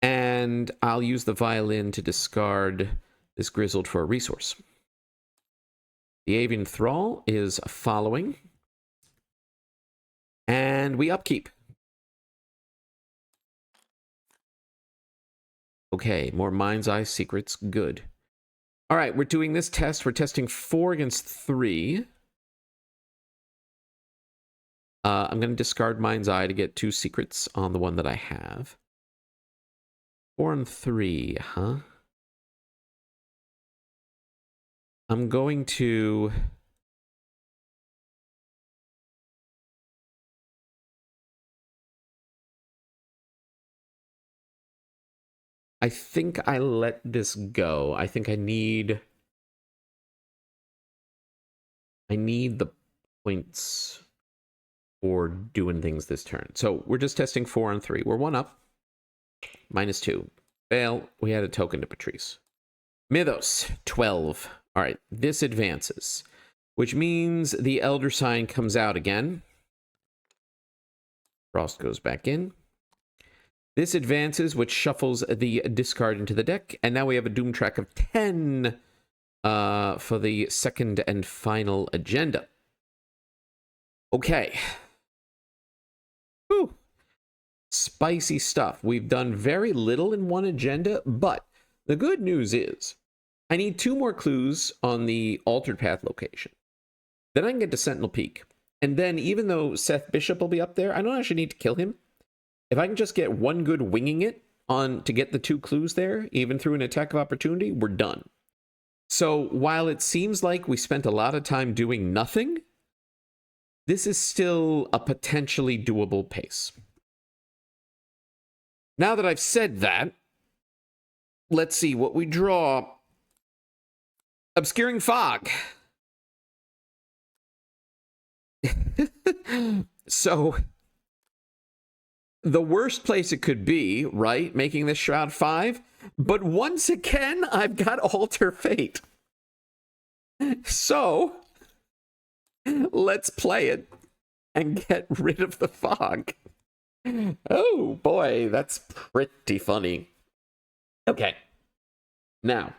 And I'll use the Violin to discard this Grizzled for a resource. The Avian Thrall is following. And we upkeep. Okay, more Mind's Eye secrets. Good. All right, we're doing this test. We're testing 4 against 3. I'm going to discard Mind's Eye to get 2 secrets on the one that I have. 4 and 3, huh? I'm going to... I think I let this go. I think I need the points for doing things this turn. So we're just testing 4 and 3. We're 1 up. -2. Fail. We had a token to Patrice. Mythos, 12. All right, this advances, which means the Elder Sign comes out again. Frost goes back in. This advances, which shuffles the discard into the deck. And now we have a Doom track of 10 for the second and final agenda. Okay. Whew. Spicy stuff. We've done very little in one agenda, but the good news is I need 2 more clues on the altered path location. Then I can get to Sentinel Peak. And then even though Seth Bishop will be up there, I don't actually need to kill him. If I can just get 1 good winging it on to get the 2 clues there, even through an attack of opportunity, we're done. So while it seems like we spent a lot of time doing nothing, this is still a potentially doable pace. Now that I've said that, let's see what we draw. Obscuring fog. So, the worst place it could be, right? Making this Shroud 5. But once again, I've got Alter Fate. So, let's play it and get rid of the fog. Oh boy, that's pretty funny. Okay. Now,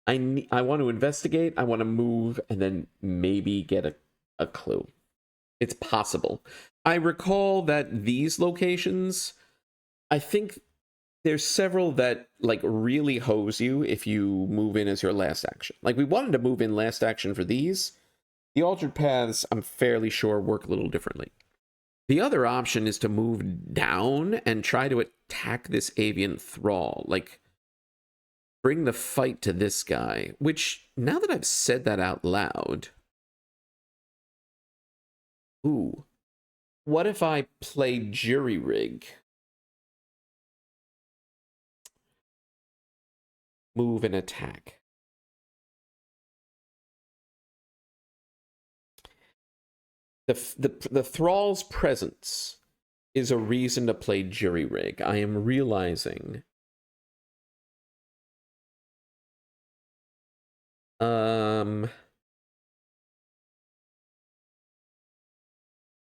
I want to investigate, I want to move, and then maybe get a clue. It's possible. I recall that these locations, I think there's several that like really hose you if you move in as your last action. Like we wanted to move in last action for these. The altered paths, I'm fairly sure, work a little differently. The other option is to move down and try to attack this avian thrall. Like, bring the fight to this guy. Which, now that I've said that out loud... Ooh. What if I play Jury Rig? Move and attack. The thrall's presence is a reason to play Jury Rig. I am realizing.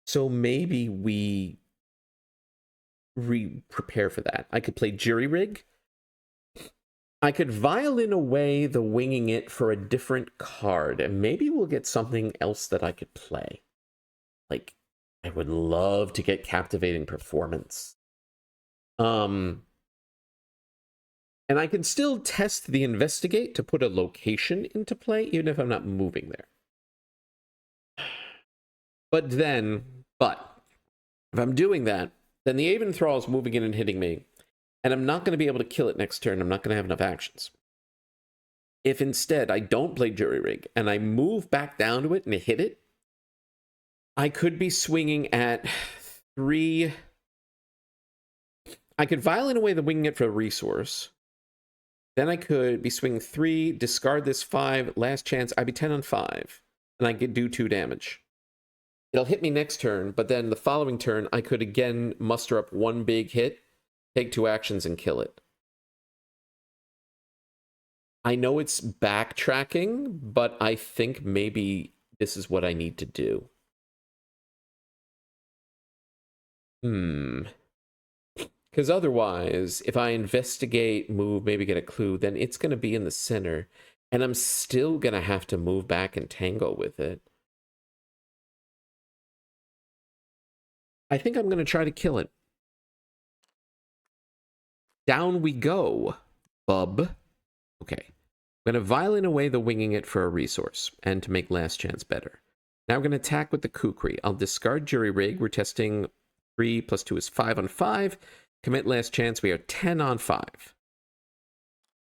So maybe we prepare for that. I could play Jury Rig. I could violin away the winging it for a different card, and maybe we'll get something else that I could play. Like, I would love to get Captivating Performance. And I can still test the Investigate to put a location into play, even if I'm not moving there. But if I'm doing that, then the Avian Thrall is moving in and hitting me, and I'm not going to be able to kill it next turn. I'm not going to have enough actions. If instead I don't play Jury Rig, and I move back down to it and hit it, I could be swinging at 3... I could violin away the winging it for a resource. Then I could be swinging 3, discard this 5, last chance. I'd be 10 on 5, and I could do 2 damage. It'll hit me next turn, but then the following turn, I could again muster up 1 big hit, take 2 actions, and kill it. I know it's backtracking, but I think maybe this is what I need to do. Because otherwise, if I investigate, move, maybe get a clue, then it's going to be in the center. And I'm still going to have to move back and tangle with it. I think I'm going to try to kill it. Down we go, bub. Okay. I'm going to violin away the winging it for a resource, and to make last chance better. Now I'm going to attack with the Kukri. I'll discard Jury Rig. We're testing 3 plus 2 is 5 on 5. Commit last chance. We are 10 on 5.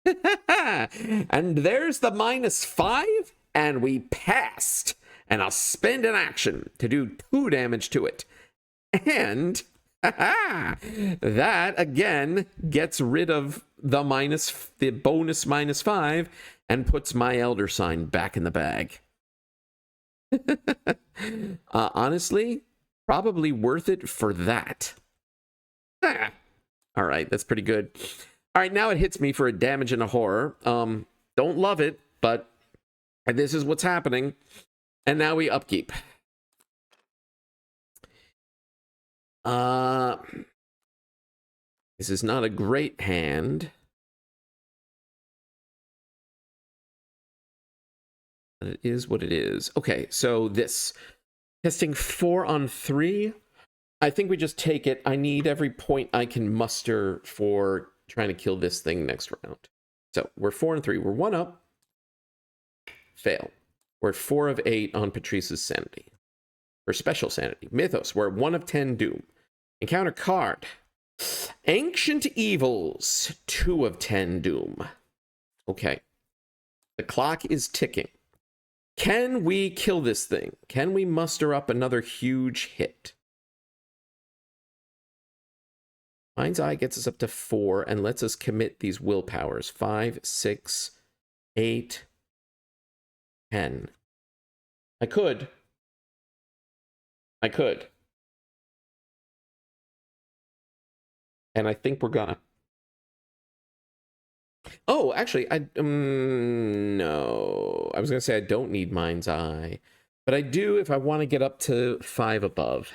And there's the -5, and we passed. And I'll spend an action to do 2 damage to it. And that again gets rid of the bonus -5 and puts my Elder Sign back in the bag. Honestly, probably worth it for that. All right, that's pretty good. All right, now it hits me for a damage and a horror. Don't love it, but this is what's happening. And now we upkeep. This is not a great hand. But it is what it is. Okay, so this. Testing 4 on 3. I think we just take it. I need every point I can muster for trying to kill this thing next round. So we're 4 and 3. We're 1 up. Fail. We're at 4 of 8 on Patrice's sanity. Or special sanity. Mythos. We're at 1 of 10 doom. Encounter card. Ancient Evils. 2 of 10 doom. Okay. The clock is ticking. Can we kill this thing? Can we muster up another huge hit? Mind's Eye gets us up to 4 and lets us commit these willpowers. 5, 6, 8, 10. I could. And I think we're gonna. Oh, actually, no. I was gonna say I don't need Mind's Eye, but I do if I want to get up to 5 above.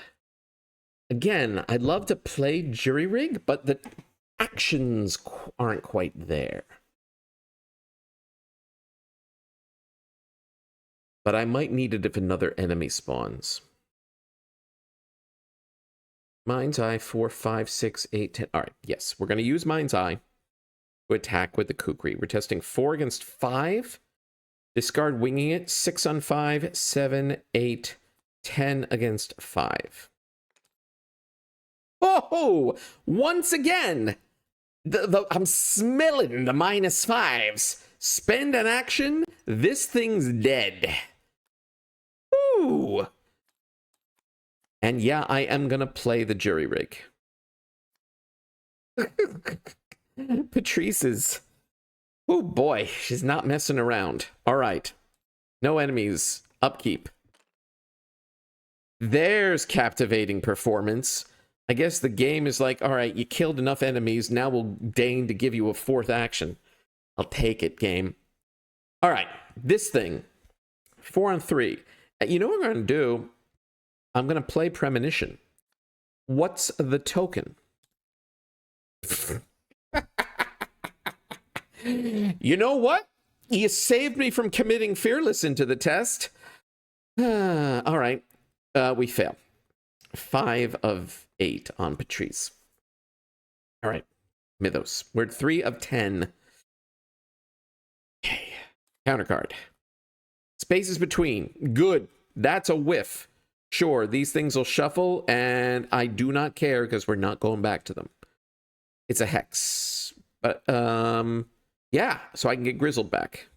Again, I'd love to play Jury Rig, but the actions aren't quite there. But I might need it if another enemy spawns. Mind's Eye, 4, 5, 6, 8, 10. All right, yes, we're going to use Mind's Eye to attack with the Kukri. We're testing 4 against 5. Discard winging it. 6 on 5, 7, 8, 10 against 5. Oh, once again, I'm smelling the -5s. Spend an action. This thing's dead. Ooh. And yeah, I am going to play the Jury Rig. Patrice is... Oh boy, she's not messing around. All right. No enemies. Upkeep. There's captivating performance. I guess the game is like, all right, you killed enough enemies. Now we'll deign to give you a 4th action. I'll take it, game. All right. This thing. 4 on 3. You know what I'm going to do? I'm going to play Premonition. What's the token? You know what? You saved me from committing Fearless into the test. All right. We fail. 5 of 8 on Patrice. All right. Mythos. We're at 3 of 10. Okay. Counter card. Spaces between. Good. That's a whiff. Sure, these things will shuffle, and I do not care because we're not going back to them. It's a hex. But, yeah, so I can get Grizzled back.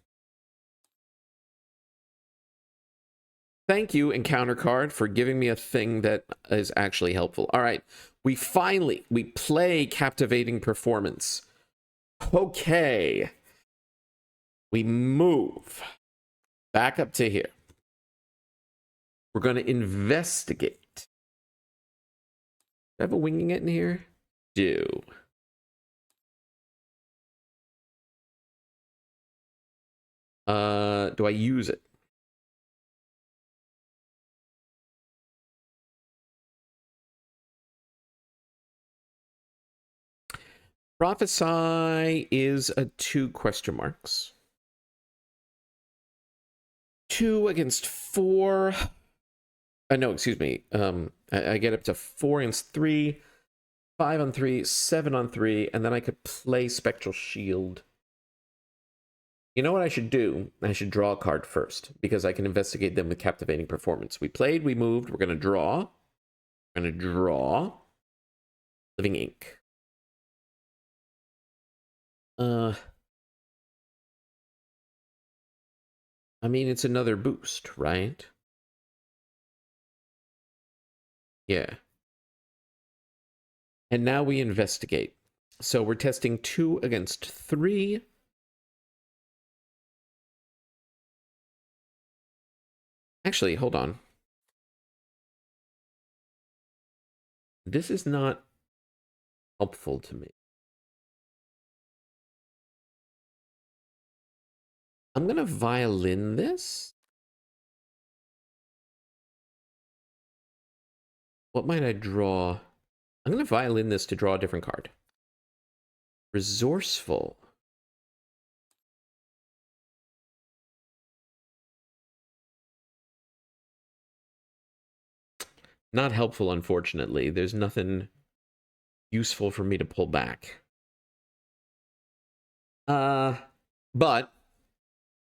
Thank you, Encounter card, for giving me a thing that is actually helpful. All right, we play Captivating Performance. Okay. We move back up to here. We're going to investigate. Do I have a winging it in here? Do I use it? Prophesy is a 2 question marks. 2 against 4. No, excuse me. I get up to 4 against 3, 5 on 3, 7 on 3, and then I could play Spectral Shield. You know what I should do? I should draw a card first, because I can investigate them with Captivating Performance. We played, we moved, we're going to draw. We're going to draw Living Ink. I mean, it's another boost, right? Yeah. And now we investigate. So we're testing 2 against 3. Actually, hold on. This is not helpful to me. I'm going to violin this. What might I draw? I'm going to violin this to draw a different card. Resourceful. Not helpful, unfortunately. There's nothing useful for me to pull back. But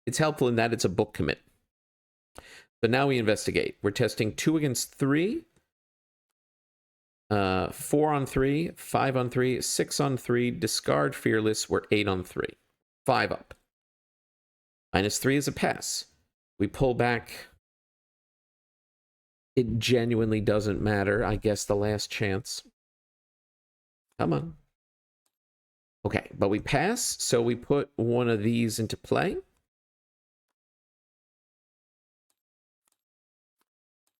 it's helpful in that it's a book commit. So now we investigate. We're testing 2 against 3. 4 on 3, 5 on 3, 6 on 3, discard Fearless, we're 8 on 3. 5 up. -3 is a pass. We pull back. It genuinely doesn't matter. I guess the last chance. Come on. Okay, but we pass, so we put one of these into play.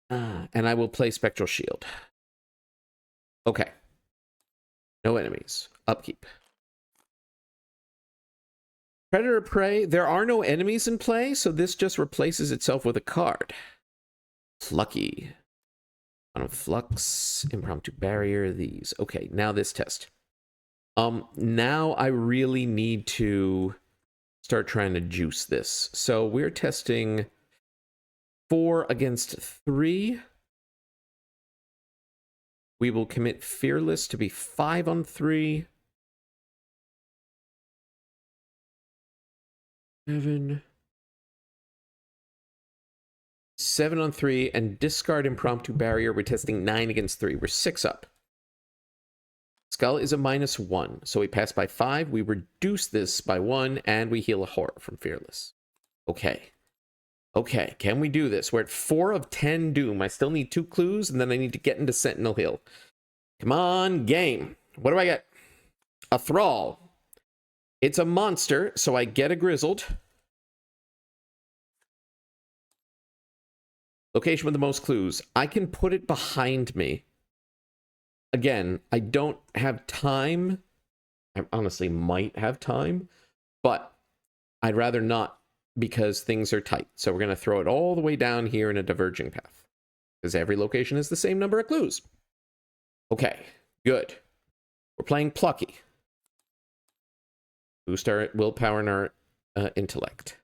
And I will play Spectral Shield. Okay. No enemies. Upkeep. Predator Prey. There are no enemies in play, so this just replaces itself with a card. Plucky. On Flux. Impromptu Barrier. These. Okay, now this test. Now I really need to start trying to juice this. So we're testing 4 against 3. We will commit Fearless to be 5 on 3. 7 on 3, and discard Impromptu Barrier. We're testing 9 against 3. We're 6 up. Skull is a -1, so we pass by 5. We reduce this by 1, and we heal a horror from Fearless. Okay. Okay, can we do this? We're at 4 of 10 Doom. I still need 2 clues, and then I need to get into Sentinel Hill. Come on, game. What do I get? A Thrall. It's a monster, so I get a Grizzled. Location with the most clues. I can put it behind me. Again, I don't have time. I honestly might have time, but I'd rather not because things are tight. So we're going to throw it all the way down here in a diverging path because every location has the same number of clues. Okay, good. We're playing Plucky. Boost our willpower and our intellect.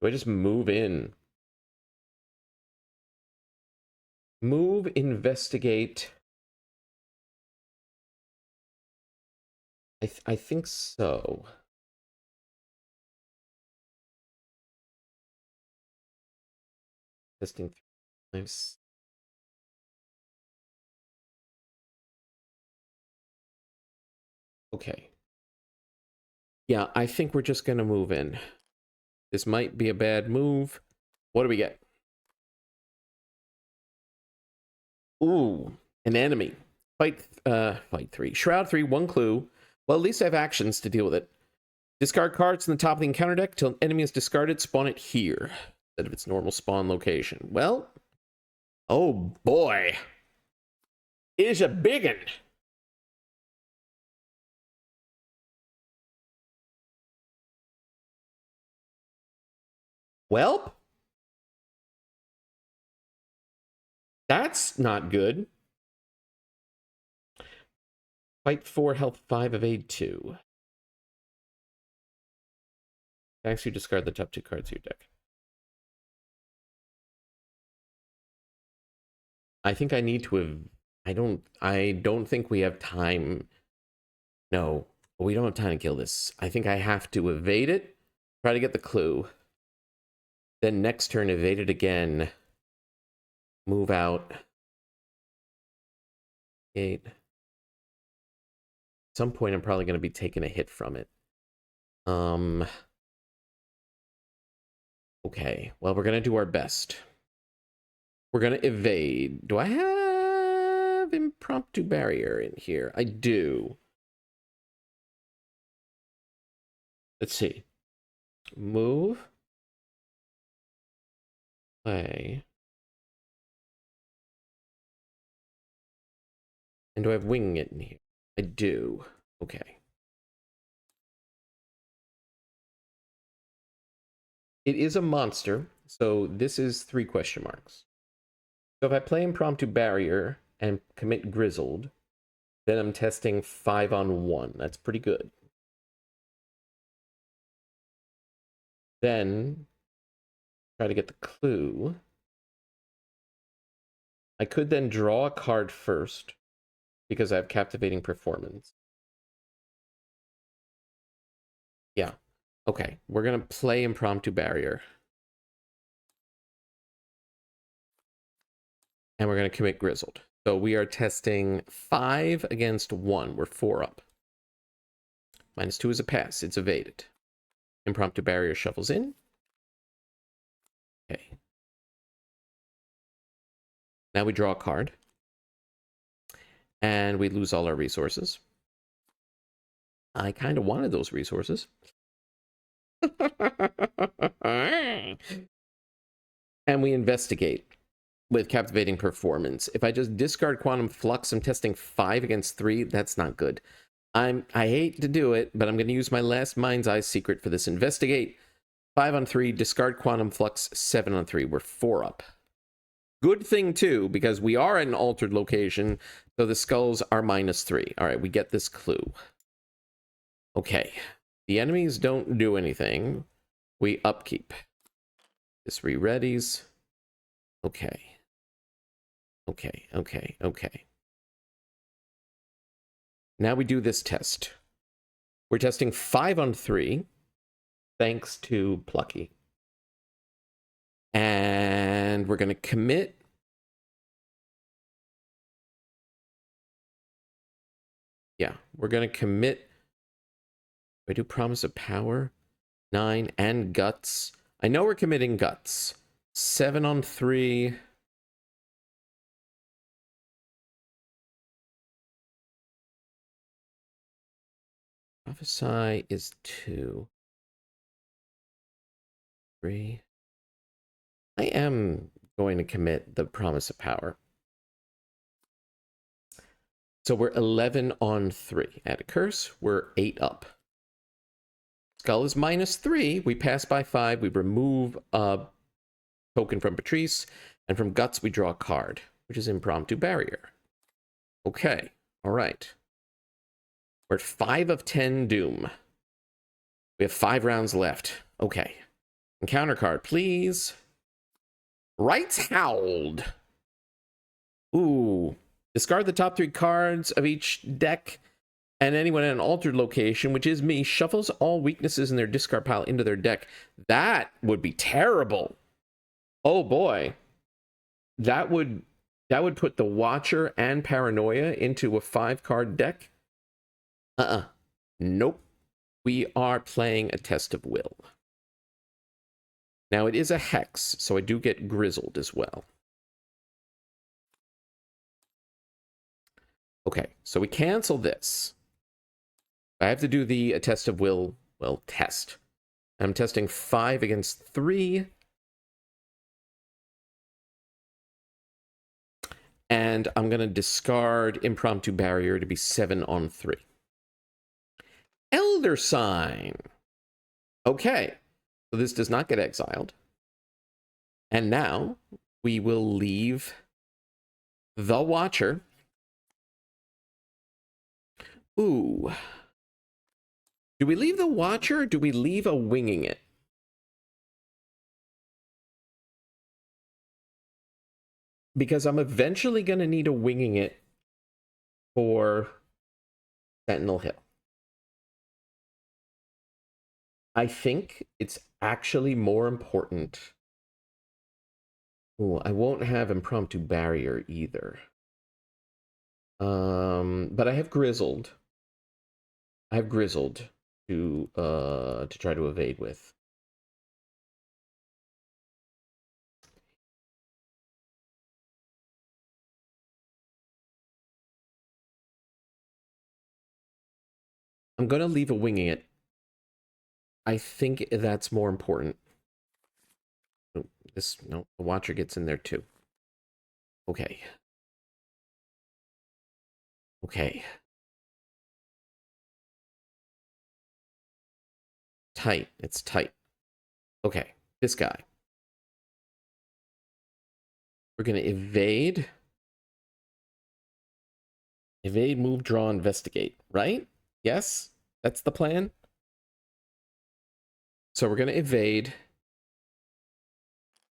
Do I just move in? Move, investigate. I think so. Testing. Nice. Okay. Yeah, I think we're just going to move in. This might be a bad move. What do we get? Ooh, an enemy. Fight 3. Shroud 3, 1 clue. Well, at least I have actions to deal with it. Discard cards in the top of the encounter deck till an enemy is discarded. Spawn it here instead of its normal spawn location. Well, oh boy. Is a biggin. Well, that's not good. Fight 4, health 5, evade 2. Actually, discard the top 2 cards of your deck. I think I need to have. I don't think we have time. No, we don't have time to kill this. I think I have to evade it. Try to get the clue. Then next turn, evade it again. Move out. 8. At some point, I'm probably going to be taking a hit from it. Okay, well, we're going to do our best. We're going to evade. Do I have Impromptu Barrier in here? I do. Let's see. Move. Play. And do I have Wing It in here? I do. Okay. It is a monster, so this is 3 question marks. So if I play Impromptu Barrier and commit Grizzled, then I'm testing 5 on 1. That's pretty good. Then try to get the clue. I could then draw a card first because I have Captivating Performance. Yeah. Okay, we're going to play Impromptu Barrier. And we're going to commit Grizzled. So we are testing 5 against 1. We're 4 up. -2 is a pass. It's evaded. Impromptu Barrier shuffles in. Okay. Now we draw a card. And we lose all our resources. I kind of wanted those resources. And we investigate with captivating performance. If I just discard Quantum Flux, I'm testing 5 against 3. That's not good. I hate to do it, but I'm going to use my last Mind's Eye secret for this. Investigate. 5 on 3, discard Quantum Flux, 7 on 3. We're 4 up. Good thing, too, because we are at an altered location, so the skulls are -3. All right, we get this clue. Okay. The enemies don't do anything. We upkeep. This re-readies. Okay. Okay. Now we do this test. We're testing 5 on 3, thanks to Plucky. And we're going to commit. Yeah, we're going to commit. I do Promise of Power, 9, and Guts. I know we're committing Guts. 7 on 3. Prophesy is 2. 3. I am going to commit the Promise of Power. So we're 11 on 3. Add a curse, we're 8 up. Skull is -3. We pass by 5. We remove a token from Patrice. And from Guts, we draw a card, which is Impromptu Barrier. Okay. All right. We're at 5 of 10 Doom. We have 5 rounds left. Okay. Encounter card, please. Rights Howled. Ooh. Discard the top 3 cards of each deck, and anyone in an altered location, which is me, shuffles all weaknesses in their discard pile into their deck. That would be terrible. Oh boy. That would put the Watcher and Paranoia into a 5-card deck. Nope. We are playing a Test of Will. Now, it is a Hex, so I do get Grizzled as well. Okay, so we cancel this. I have to do the Test of Will, test. I'm testing 5 against 3. And I'm going to discard Impromptu Barrier to be 7 on 3. Elder Sign. Okay, so this does not get exiled. And now we will leave the Watcher. Ooh. Do we leave the Watcher or do we leave a Winging It? Because I'm eventually going to need a Winging It for Sentinel Hill. I think it's actually more important. Ooh, I won't have Impromptu Barrier either. But I have Grizzled. I have Grizzled to try to evade with. I'm going to leave a Winging It. I think that's more important. Oh, no, the Watcher gets in there too. Okay. Okay. Tight. It's tight. Okay. This guy. We're going to evade. Evade, move, draw, investigate. Right? Yes? That's the plan? So we're going to evade.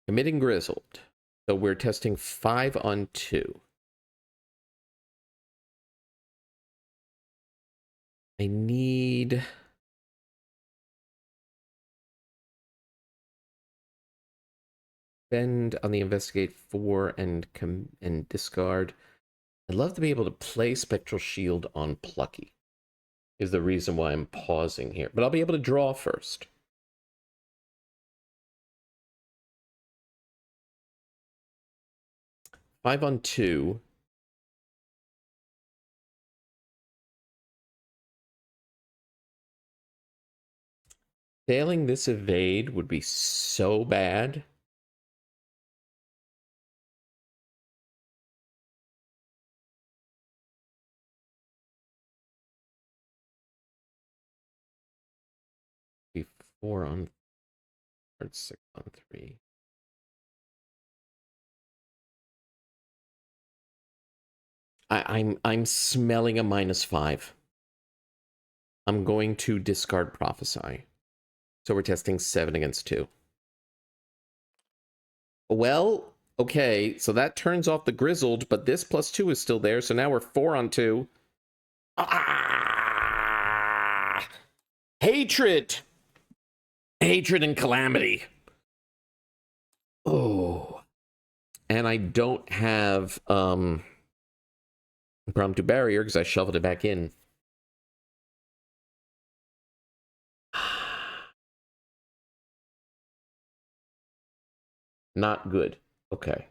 Committing Grizzled. So we're testing 5 on 2. I need... Spend on the investigate 4 and discard. I'd love to be able to play Spectral Shield on Plucky. Is the reason why I'm pausing here. But I'll be able to draw first. Five on 2. Failing this evade would be so bad. Be 4 on 6 on 3. I'm smelling a -5. I'm going to discard Prophesy. So we're testing 7 against 2. Well, okay, so that turns off the Grizzled, but this +2 is still there, so now we're 4 on 2. Ah! Hatred! Hatred and Calamity. Oh. And I don't have Impromptu Barrier because I shoveled it back in. Not good. Okay.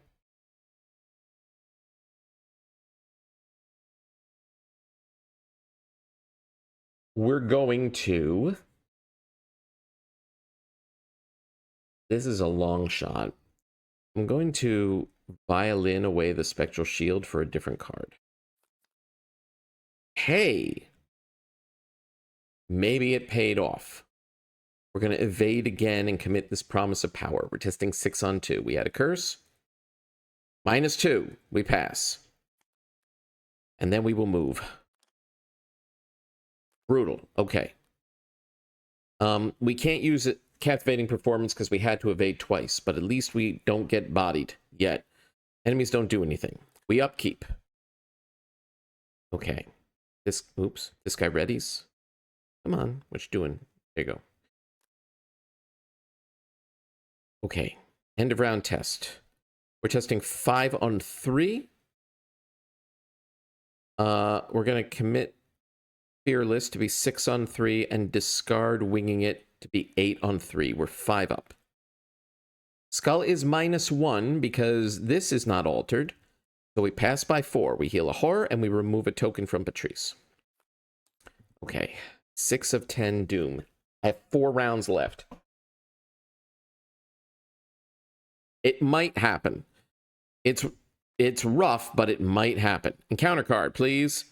We're going to... This is a long shot. I'm going to violin away the Spectral Shield for a different card. Hey! Maybe it paid off. We're going to evade again and commit this Promise of Power. We're testing 6 on 2. We had a curse. -2. We pass. And then we will move. Brutal. Okay. We can't use it. Captivating Performance because we had to evade twice, but at least we don't get bodied yet. Enemies don't do anything. We upkeep. Okay. This guy readies. Come on, what you doing? There you go. Okay. End of round test. We're testing 5 on 3. We're gonna commit Fearless to be 6 on 3 and discard Winging It to be 8 on 3. We're 5 up. Skull is -1 because this is not altered. So we pass by 4. We heal a horror and we remove a token from Patrice. Okay. 6 of 10 Doom. I have 4 rounds left. It might happen. It's rough, but it might happen. Encounter card, please.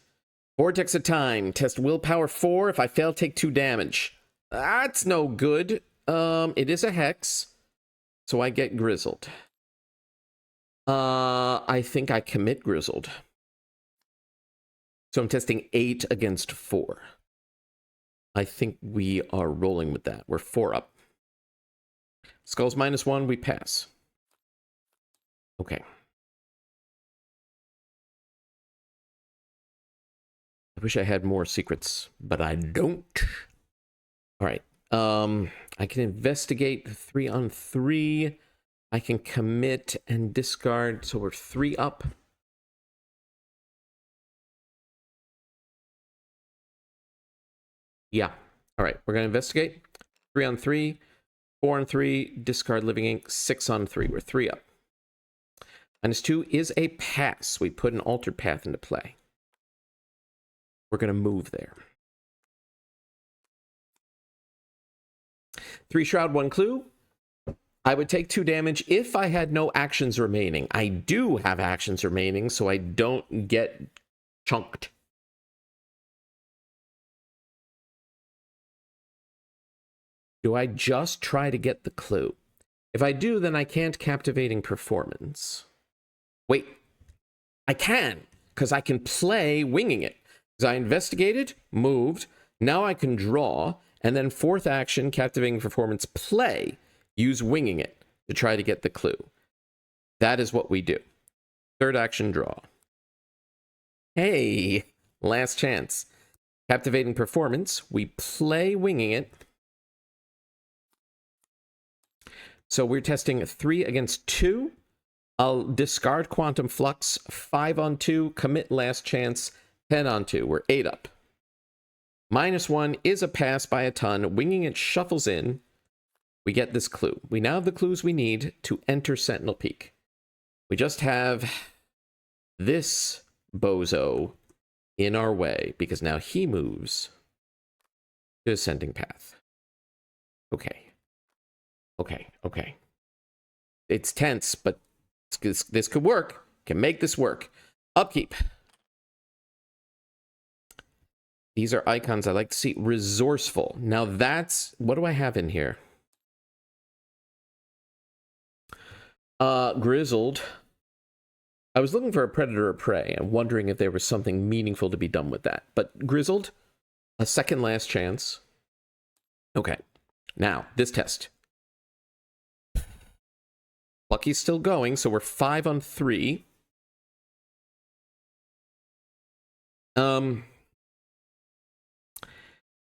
Vortex of Time. Test willpower 4. If I fail, take 2 damage. That's no good. It is a hex. So I get Grizzled. I think I commit Grizzled. So I'm testing 8 against 4. I think we are rolling with that. We're 4 up. Skull's -1. We pass. Okay. I wish I had more secrets, but I don't. All right. I can investigate 3 on 3. I can commit and discard, so we're 3 up. Yeah. All right. We're going to investigate. 3 on 3. 4 on 3. Discard Living Ink. 6 on 3. We're 3 up. -2 is a pass. We put an altered path into play. We're going to move there. 3 Shroud, 1 Clue. I would take 2 damage if I had no actions remaining. I do have actions remaining, so I don't get chunked. Do I just try to get the clue? If I do, then I can't Captivating Performance. Wait, I can, because I can play Winging It. Because I investigated, moved, now I can draw, and then 4th action, Captivating Performance, play, use Winging It to try to get the clue. That is what we do. 3rd action, draw. Hey, last chance. Captivating Performance, we play Winging It. So we're testing 3 against 2. I'll discard Quantum Flux, 5 on 2, commit last chance, 10 on 2. We're 8 up. -1 is a pass by a ton. Winging It shuffles in. We get this clue. We now have the clues we need to enter Sentinel Peak. We just have this bozo in our way because now he moves to Ascending Path. Okay. Okay. Okay. It's tense, but this could work. Can make this work. Upkeep. These are icons I like to see. Resourceful. Now that's... What do I have in here? Grizzled. I was looking for a predator or prey. I'm wondering if there was something meaningful to be done with that. But grizzled, a second last chance. Okay. Now, this test. Lucky's still going, so we're 5 on 3.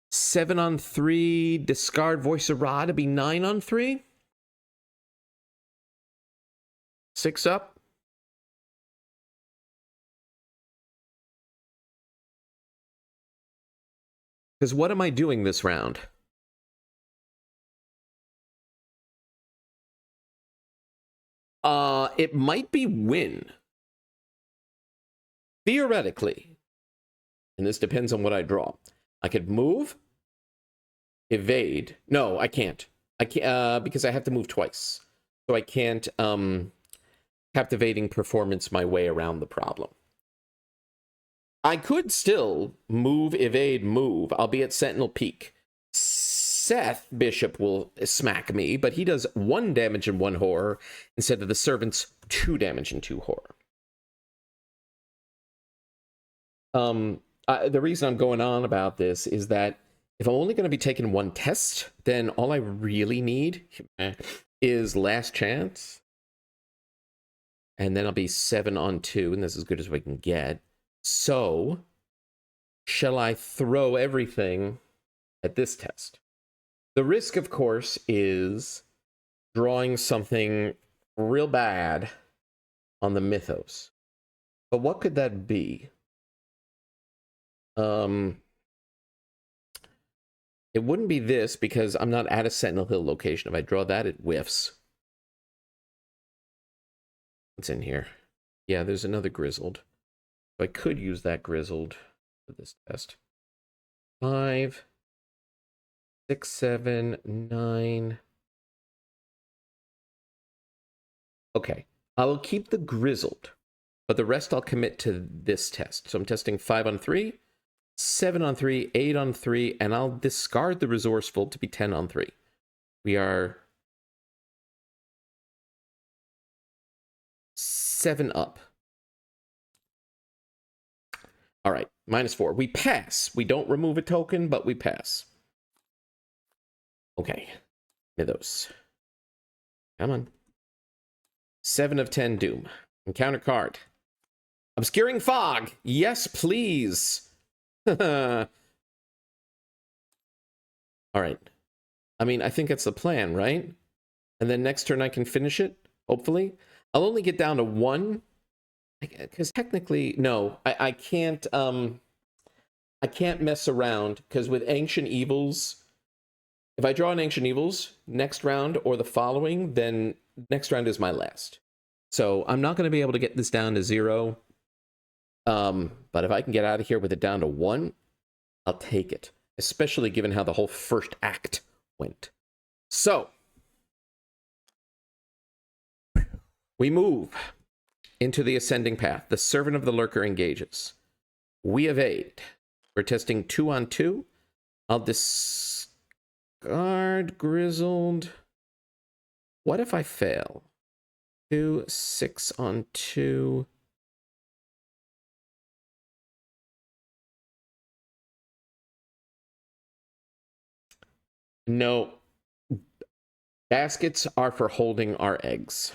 7 on 3. Discard Voice of Ra to be 9 on 3. 6 up. Because what am I doing this round? It might be win. Theoretically. And this depends on what I draw. I could move. Evade. No, I can't. I can't, because I have to move twice. So I can't, captivating performance my way around the problem. I could still move, evade, move. I'll be at Sentinel Peak. Seth Bishop will smack me, but he does 1 damage and 1 horror instead of the servant's 2 damage and 2 horror. The reason I'm going on about this is that if I'm only going to be taking 1 test, then all I really need is last chance. And then I'll be 7 on 2, and that's as good as we can get. So, shall I throw everything at this test? The risk, of course, is drawing something real bad on the Mythos. But what could that be? It wouldn't be this because I'm not at a Sentinel Hill location. If I draw that, it whiffs. What's in here? Yeah, there's another Grizzled. So I could use that Grizzled for this test. 5, 6, 7, 9. Okay, I will keep the Grizzled, but the rest I'll commit to this test. So I'm testing 5 on 3, 7 on 3, 8 on 3, and I'll discard the Resourceful to be 10 on 3. We are 7 up. All right, -4. We pass. We don't remove a token, but we pass. Okay, Mythos. Come on. 7 of 10 Doom. Encounter card. Obscuring Fog. Yes, please. All right. I mean, I think that's the plan, right? And then next turn I can finish it, hopefully. I'll only get down to 1. Because technically, no, I can't mess around, because with Ancient Evils, if I draw an Ancient Evils next round or the following, then next round is my last. So I'm not going to be able to get this down to 0. But if I can get out of here with it down to 1, I'll take it. Especially given how the whole first act went. So, we move into the ascending path. The Servant of the Lurker engages. We evade. We're testing 2 on 2. I'll discard Grizzled. What if I fail? 2, 6 on 2. No. Baskets are for holding our eggs.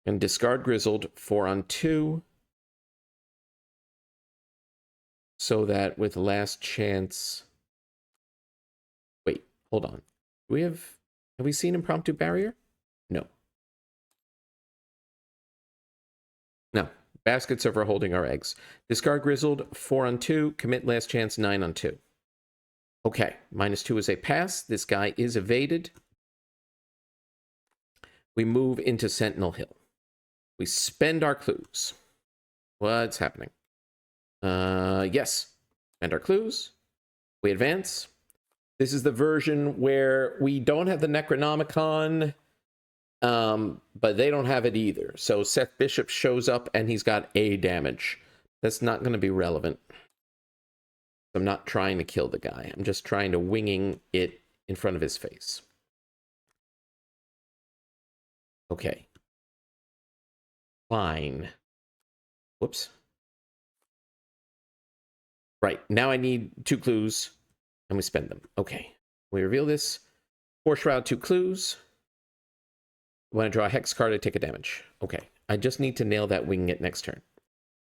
And discard Grizzled 4 on 2. So that with last chance... Wait, hold on. Have we seen Impromptu Barrier? No. No. Baskets are for holding our eggs. Discard Grizzled 4 on 2. Commit last chance 9 on 2. Okay, -2 is a pass. This guy is evaded. We move into Sentinel Hill. We spend our clues. What's happening? Yes. Spend our clues. We advance. This is the version where we don't have the Necronomicon, but they don't have it either. So Seth Bishop shows up and he's got A damage. That's not going to be relevant. I'm not trying to kill the guy. I'm just trying to winging it in front of his face. Okay. Fine. Whoops. Right. Now I need 2 clues. And we spend them. Okay. We reveal this. 4 Shroud, 2 clues. When I draw a Hex card, I take a damage. Okay. I just need to nail that winging it next turn.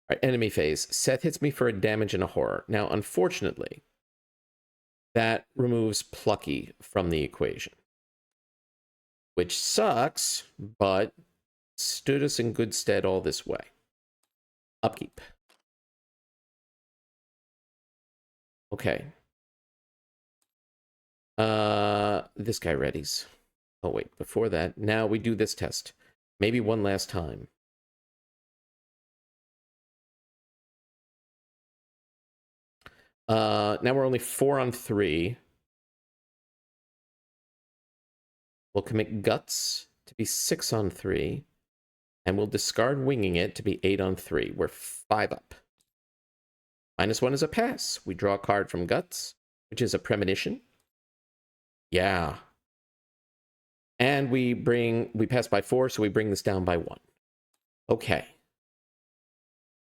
All right, enemy phase. Seth hits me for a damage and a horror. Now, unfortunately, that removes Plucky from the equation. Which sucks, but stood us in good stead all this way. Upkeep. Okay. This guy readies. Oh, wait, before that, now we do this test. Maybe one last time. Now we're only 4 on 3. We'll commit Guts to be 6 on 3. And we'll discard Winging It to be 8 on 3. We're 5 up. -1 is a pass. We draw a card from Guts, which is a Premonition. Yeah. And we pass by 4, so we bring this down by 1. Okay.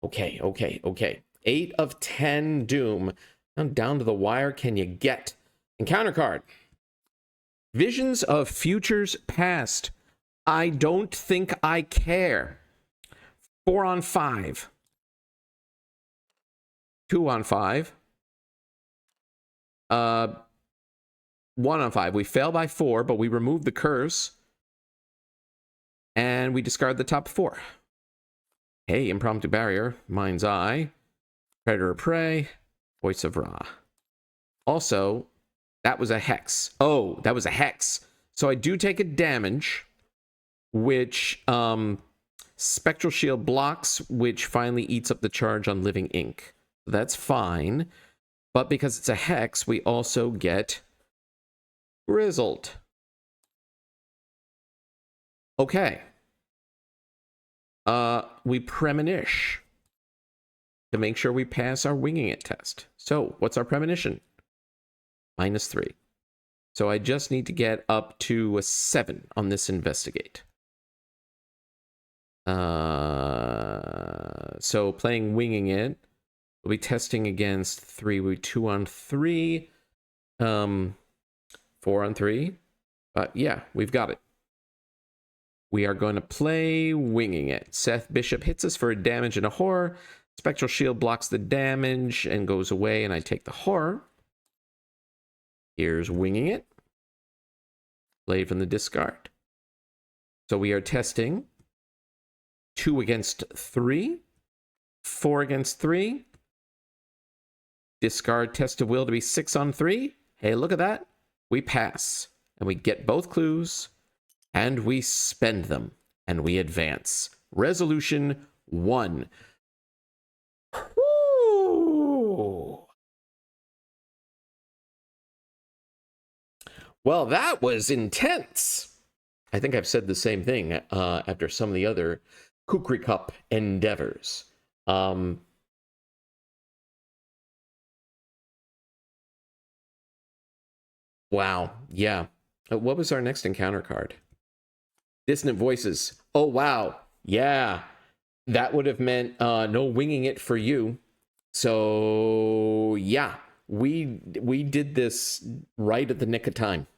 Okay. 8 of 10 Doom. How down to the wire can you get? Encounter card. Visions of Futures Past. I don't think I care. 4 on 5. 2 on 5. 1 on 5. We fail by 4, but we remove the curse. And we discard the top 4. Hey, Impromptu Barrier. Mind's Eye. Predator Prey. Voice of Ra. Also, that was a Hex. Oh, that was a Hex. So I do take a damage, which Spectral Shield blocks, which finally eats up the charge on Living Ink. That's fine. But because it's a Hex, we also get Grizzled. Okay. We Premonish to make sure we pass our Winging It test. So, what's our Premonition? -3. So I just need to get up to a 7 on this Investigate. So playing Winging It, we'll be testing against 3. We 2 on 3. 4 on 3. Yeah, we've got it. We are going to play Winging It. Seth Bishop hits us for a damage and a horror. Spectral Shield blocks the damage and goes away, and I take the horror. Here's Winging It. Play from the discard. So we are testing 2 against 3. 4 against 3. Discard Test of Will to be 6 on 3. Hey, look at that. We pass. And we get both clues. And we spend them. And we advance. Resolution 1. Woo! Well, that was intense. I think I've said the same thing after some of the other Kukri Cup endeavors. Wow. Yeah. What was our next encounter card? Dissonant Voices. Oh, wow. Yeah. That would have meant no Winging It for you. So, yeah. We did this right at the nick of time.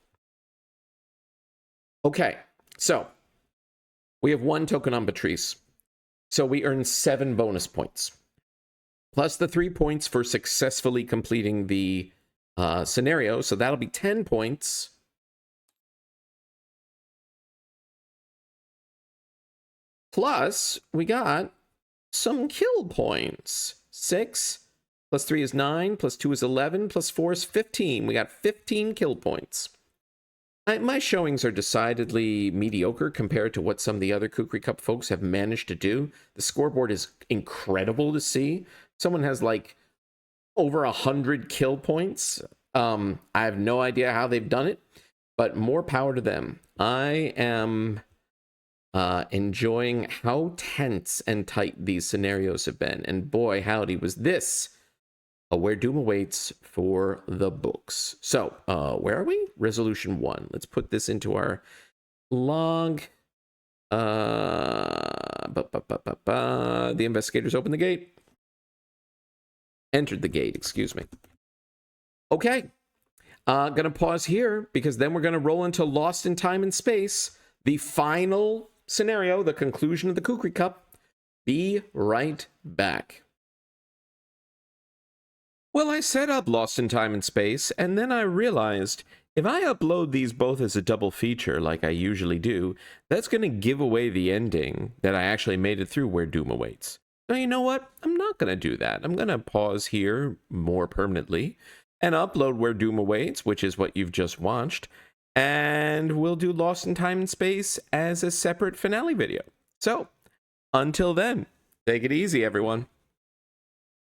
Okay. So, we have 1 token on Patrice. So, we earn 7 bonus points. Plus the 3 points for successfully completing the scenario. So, that'll be 10 points. Plus, we got some kill points. 6 plus 3 is 9, plus 2 is 11, plus 4 is 15. We got 15 kill points. My showings are decidedly mediocre compared to what some of the other Kukri Cup folks have managed to do. The scoreboard is incredible to see. Someone has like over 100 kill points. I have no idea how they've done it, but more power to them. I am enjoying how tense and tight these scenarios have been. And boy, howdy, was this Where Doom Awaits for the books. So, where are we? Resolution 1. Let's put this into our log. The investigators opened the gate. Entered the gate, excuse me. Okay. Gonna pause here because then we're gonna roll into Lost in Time and Space, the final scenario, the conclusion of the Kukri Cup. Be right back. Well, I set up Lost in Time and Space, and then I realized if I upload these both as a double feature like I usually do, that's going to give away the ending that I actually made it through Where Doom Awaits. So you know what? I'm not going to do that. I'm going to pause here more permanently and upload Where Doom Awaits, which is what you've just watched, and we'll do Lost in Time and Space as a separate finale video. So, until then, take it easy, everyone.